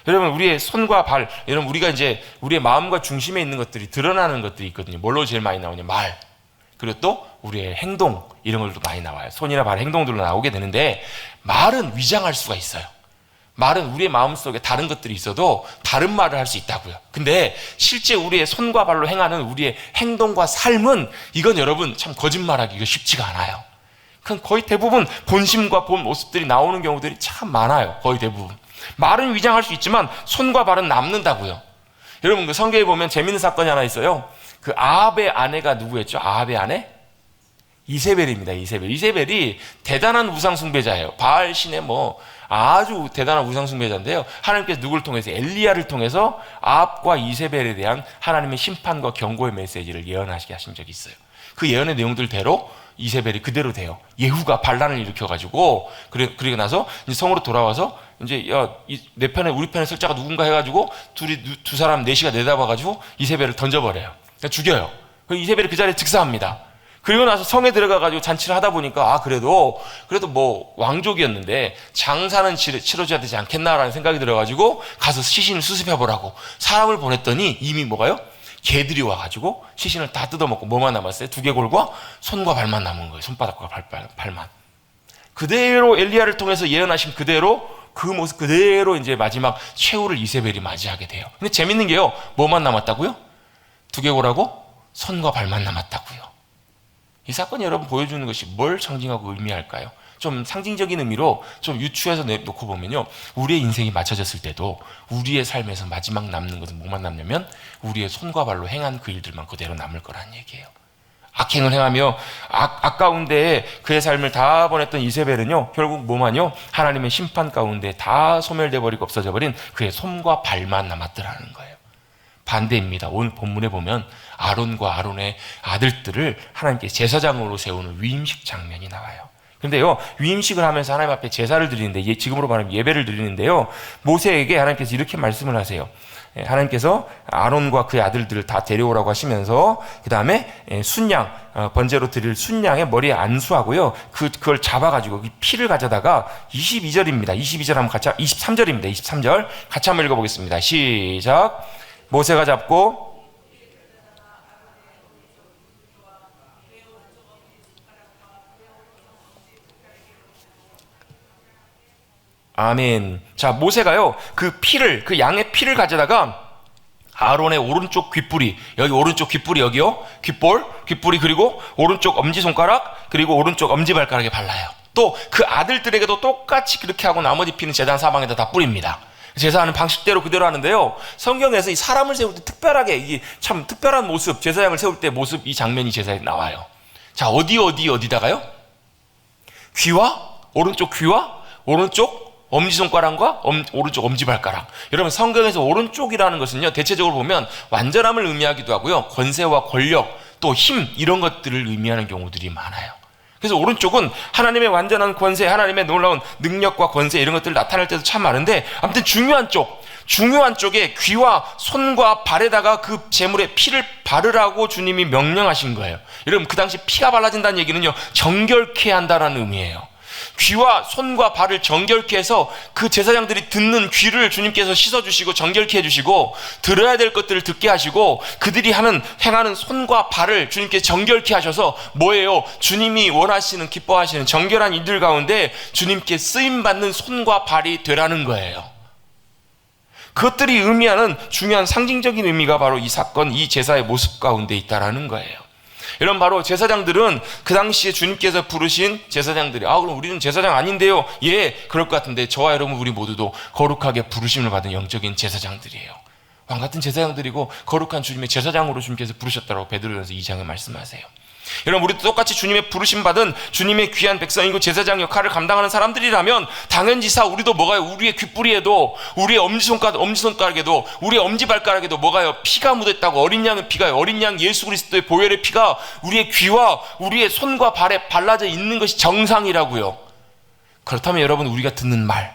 여러분, 우리의 손과 발, 여러분, 우리가 이제 우리의 마음과 중심에 있는 것들이 드러나는 것들이 있거든요. 뭘로 제일 많이 나오냐? 말. 그리고 또 우리의 행동, 이런 걸도 많이 나와요. 손이나 발, 행동들로 나오게 되는데, 말은 위장할 수가 있어요. 말은 우리의 마음속에 다른 것들이 있어도 다른 말을 할 수 있다고요. 근데 실제 우리의 손과 발로 행하는 우리의 행동과 삶은, 이건 여러분 참 거짓말하기가 쉽지가 않아요. 그건 거의 대부분 본심과 본 모습들이 나오는 경우들이 참 많아요. 거의 대부분. 말은 위장할 수 있지만 손과 발은 남는다고요. 여러분, 그 성경에 보면 재밌는 사건이 하나 있어요. 그 아합의 아내가 누구였죠? 아합의 아내? 이세벨입니다. 이세벨이 대단한 우상 숭배자예요. 바알 신의 아주 대단한 우상 숭배자인데요. 하나님께서 누구를 통해서? 엘리야를 통해서 아합과 이세벨에 대한 하나님의 심판과 경고의 메시지를 예언하시게 하신 적이 있어요. 그 예언의 내용들대로 이세벨이 그대로 돼요. 예후가 반란을 일으켜가지고, 그리고 나서 이제 성으로 돌아와서 이제 내 편에 우리 편에 설 자가 누군가 해가지고 두 사람 넷이가 내다봐가지고 이세벨을 던져버려요. 그러니까 죽여요. 이세벨이 그 자리에 즉사합니다. 그리고 나서 성에 들어가가지고 잔치를 하다 보니까 그래도 왕족이었는데 장사는 치러져야 되지 않겠나라는 생각이 들어가지고 가서 시신을 수습해보라고 사람을 보냈더니 이미 개들이 와가지고 시신을 다 뜯어먹고 뭐만 남았어요? 두개골과 손과 발만 남은 거예요. 손바닥과 발만. 그대로 엘리야를 통해서 예언하신 그대로, 그 모습 그대로 이제 마지막 최후를 이세벨이 맞이하게 돼요. 근데 재밌는 게요, 뭐만 남았다고요? 두개골하고 손과 발만 남았다고요. 이 사건이 여러분 보여주는 것이 뭘 상징하고 의미할까요? 좀 상징적인 의미로 좀 유추해서 놓고 보면요, 우리의 인생이 맞춰졌을 때도 우리의 삶에서 마지막 남는 것은 뭐만 남냐면 우리의 손과 발로 행한 그 일들만 그대로 남을 거라는 얘기예요. 악행을 행하며 악 가운데 그의 삶을 다 보냈던 이세벨은요, 결국 뭐만요? 하나님의 심판 가운데 다 소멸돼 버리고 없어져 버린 그의 손과 발만 남았더라는 거예요. 반대입니다. 오늘 본문에 보면 아론과 아론의 아들들을 하나님께 제사장으로 세우는 위임식 장면이 나와요. 근데요, 위임식을 하면서 하나님 앞에 제사를 드리는데, 지금으로 말하면 예배를 드리는데요, 모세에게 하나님께서 이렇게 말씀을 하세요. 하나님께서 아론과 그의 아들들을 다 데려오라고 하시면서 그 다음에 순양, 번제로 드릴 순양의 머리에 안수하고요, 그걸 잡아가지고 피를 가져다가 22절입니다. 22절 한번 23절입니다. 23절 같이 한번 읽어보겠습니다. 시작. 모세가 잡고 아멘. 자, 모세가요, 그 양의 피를 가져다가 아론의 오른쪽 귓불이, 여기 오른쪽 귓불이, 여기요, 귓불이, 그리고 오른쪽 엄지손가락, 그리고 오른쪽 엄지발가락에 발라요. 또 그 아들들에게도 똑같이 그렇게 하고 나머지 피는 제단 사방에다 다 뿌립니다. 제사하는 방식대로 그대로 하는데요, 성경에서 이 사람을 세울 때 특별하게, 이게 참 특별한 모습, 제사장을 세울 때 모습, 이 장면이 제사에 나와요. 자, 어디다가요? 오른쪽 귀와 오른쪽 엄지손가락과 오른쪽 엄지발가락. 여러분, 성경에서 오른쪽이라는 것은요, 대체적으로 보면 완전함을 의미하기도 하고요, 권세와 권력, 또 힘, 이런 것들을 의미하는 경우들이 많아요. 그래서 오른쪽은 하나님의 완전한 권세, 하나님의 놀라운 능력과 권세, 이런 것들을 나타낼 때도 참 많은데, 아무튼 중요한 쪽에 귀와 손과 발에다가 그 제물의 피를 바르라고 주님이 명령하신 거예요. 여러분, 그 당시 피가 발라진다는 얘기는요, 정결케 한다라는 의미예요. 귀와 손과 발을 정결케 해서 그 제사장들이 듣는 귀를 주님께서 씻어주시고 정결케 해주시고, 들어야 될 것들을 듣게 하시고, 그들이 행하는 손과 발을 주님께서 정결케 하셔서 뭐예요? 주님이 원하시는, 기뻐하시는 정결한 이들 가운데 주님께 쓰임받는 손과 발이 되라는 거예요. 그것들이 의미하는 중요한 상징적인 의미가 바로 이 사건, 이 제사의 모습 가운데 있다라는 거예요. 이런 바로 제사장들은 그 당시에 주님께서 부르신 제사장들이, 그럼 우리는 제사장 아닌데요? 예, 그럴 것 같은데 저와 여러분 우리 모두도 거룩하게 부르심을 받은 영적인 제사장들이에요. 왕같은 제사장들이고 거룩한 주님의 제사장으로 주님께서 부르셨다고 베드로전서 2장에 말씀하세요. 여러분, 우리도 똑같이 주님의 부르심 받은 주님의 귀한 백성이고 제사장 역할을 감당하는 사람들이라면 당연지사 우리도 뭐가요? 우리의 귓불이에도, 우리의 엄지손가락에도, 우리의 엄지발가락에도 뭐가요? 피가 묻었다고. 어린 양의 피가요, 어린 양 예수 그리스도의 보혈의 피가 우리의 귀와 우리의 손과 발에 발라져 있는 것이 정상이라고요. 그렇다면 여러분, 우리가 듣는 말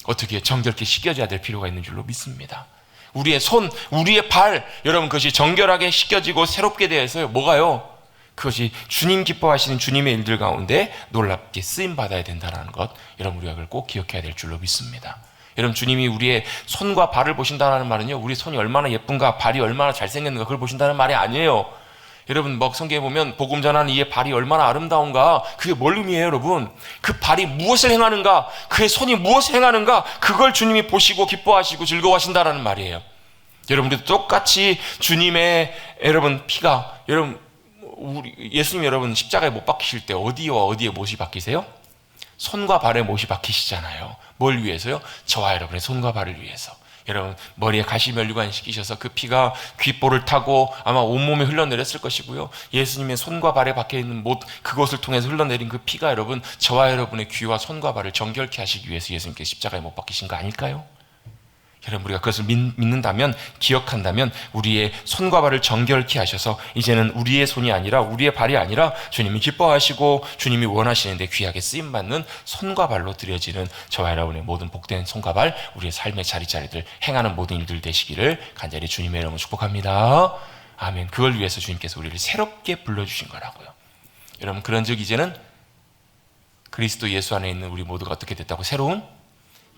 어떻게 정결케 씻겨져야 될 필요가 있는 줄로 믿습니다. 우리의 손, 우리의 발, 여러분, 그것이 정결하게 씻겨지고 새롭게 되어서요, 뭐가요? 그것이 주님 기뻐하시는 주님의 일들 가운데 놀랍게 쓰임받아야 된다는 것, 여러분, 우리가 그걸 꼭 기억해야 될 줄로 믿습니다. 여러분, 주님이 우리의 손과 발을 보신다는 말은요, 우리 손이 얼마나 예쁜가, 발이 얼마나 잘생겼는가, 그걸 보신다는 말이 아니에요. 여러분, 성경에 보면 복음 전하는 이의 발이 얼마나 아름다운가, 그게 뭘 의미해요, 여러분? 그 발이 무엇을 행하는가, 그의 손이 무엇을 행하는가, 그걸 주님이 보시고 기뻐하시고 즐거워하신다라는 말이에요. 여러분들도 똑같이 주님의 여러분 피가, 여러분, 예수님 여러분 십자가에 못 박히실 때 어디와 어디에 못이 박히세요? 손과 발에 못이 박히시잖아요. 뭘 위해서요? 저와 여러분의 손과 발을 위해서. 여러분, 머리에 가시면류관 시키셔서 그 피가 귓볼을 타고 아마 온몸에 흘러내렸을 것이고요. 예수님의 손과 발에 박혀있는 못, 그것을 통해서 흘러내린 그 피가 여러분, 저와 여러분의 귀와 손과 발을 정결케 하시기 위해서 예수님께서 십자가에 못 박히신 거 아닐까요? 여러분, 우리가 그것을 믿는다면, 기억한다면 우리의 손과 발을 정결케 하셔서 이제는 우리의 손이 아니라, 우리의 발이 아니라 주님이 기뻐하시고 주님이 원하시는데 귀하게 쓰임받는 손과 발로 드려지는 저와 여러분의 모든 복된 손과 발, 우리의 삶의 자리자리들 행하는 모든 일들 되시기를 간절히 주님의 이름으로 축복합니다. 아멘. 그걸 위해서 주님께서 우리를 새롭게 불러주신 거라고요. 여러분, 그런즉 이제는 그리스도 예수 안에 있는 우리 모두가 어떻게 됐다고? 새로운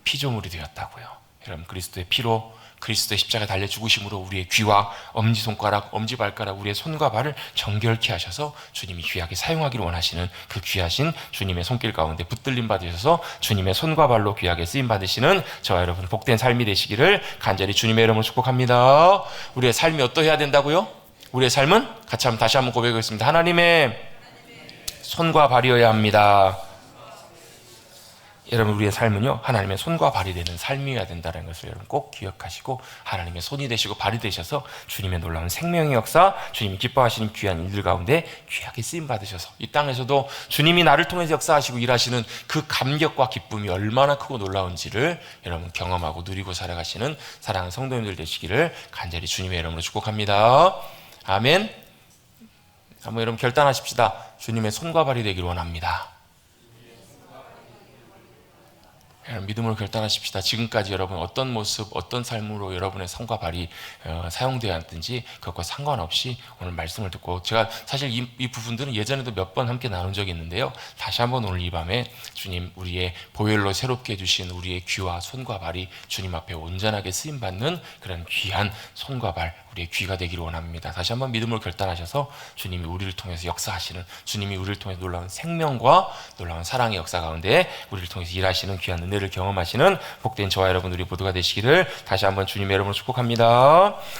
피조물이 되었다고요. 여러분, 그리스도의 피로, 그리스도의 십자가 달려 죽으심으로 우리의 귀와 엄지손가락, 엄지발가락, 우리의 손과 발을 정결케 하셔서 주님이 귀하게 사용하기를 원하시는 그 귀하신 주님의 손길 가운데 붙들림 받으셔서 주님의 손과 발로 귀하게 쓰임 받으시는 저와 여러분 복된 삶이 되시기를 간절히 주님의 이름으로 축복합니다. 우리의 삶이 어떠해야 된다고요? 우리의 삶은 같이 한번 다시 한번 고백하겠습니다. 하나님의 손과 발이어야 합니다. 여러분, 우리의 삶은요, 하나님의 손과 발이 되는 삶이어야 된다는 것을 여러분 꼭 기억하시고, 하나님의 손이 되시고 발이 되셔서 주님의 놀라운 생명의 역사, 주님이 기뻐하시는 귀한 일들 가운데 귀하게 쓰임 받으셔서 이 땅에서도 주님이 나를 통해서 역사하시고 일하시는 그 감격과 기쁨이 얼마나 크고 놀라운지를 여러분 경험하고 누리고 살아가시는 사랑하는 성도님들 되시기를 간절히 주님의 이름으로 축복합니다. 아멘. 한번 여러분 결단하십시다. 주님의 손과 발이 되기를 원합니다. 믿음으로 결단하십시다. 지금까지 여러분 어떤 모습, 어떤 삶으로 여러분의 손과 발이 사용되어 왔든지 그것과 상관없이 오늘 말씀을 듣고, 제가 사실 이 부분들은 예전에도 몇 번 함께 나눈 적이 있는데요, 다시 한번 오늘 이 밤에 주님 우리의 보혈로 새롭게 해주신 우리의 귀와 손과 발이 주님 앞에 온전하게 쓰임받는 그런 귀한 손과 발, 우리의 귀가 되기를 원합니다. 다시 한번 믿음으로 결단하셔서 주님이 우리를 통해서 역사하시는, 주님이 우리를 통해서 놀라운 생명과 놀라운 사랑의 역사 가운데 우리를 통해서 일하시는 귀한 은혜를 경험하시는 복된 저와 여러분 우리 모두가 되시기를 다시 한번 주님의 이름으로 축복합니다.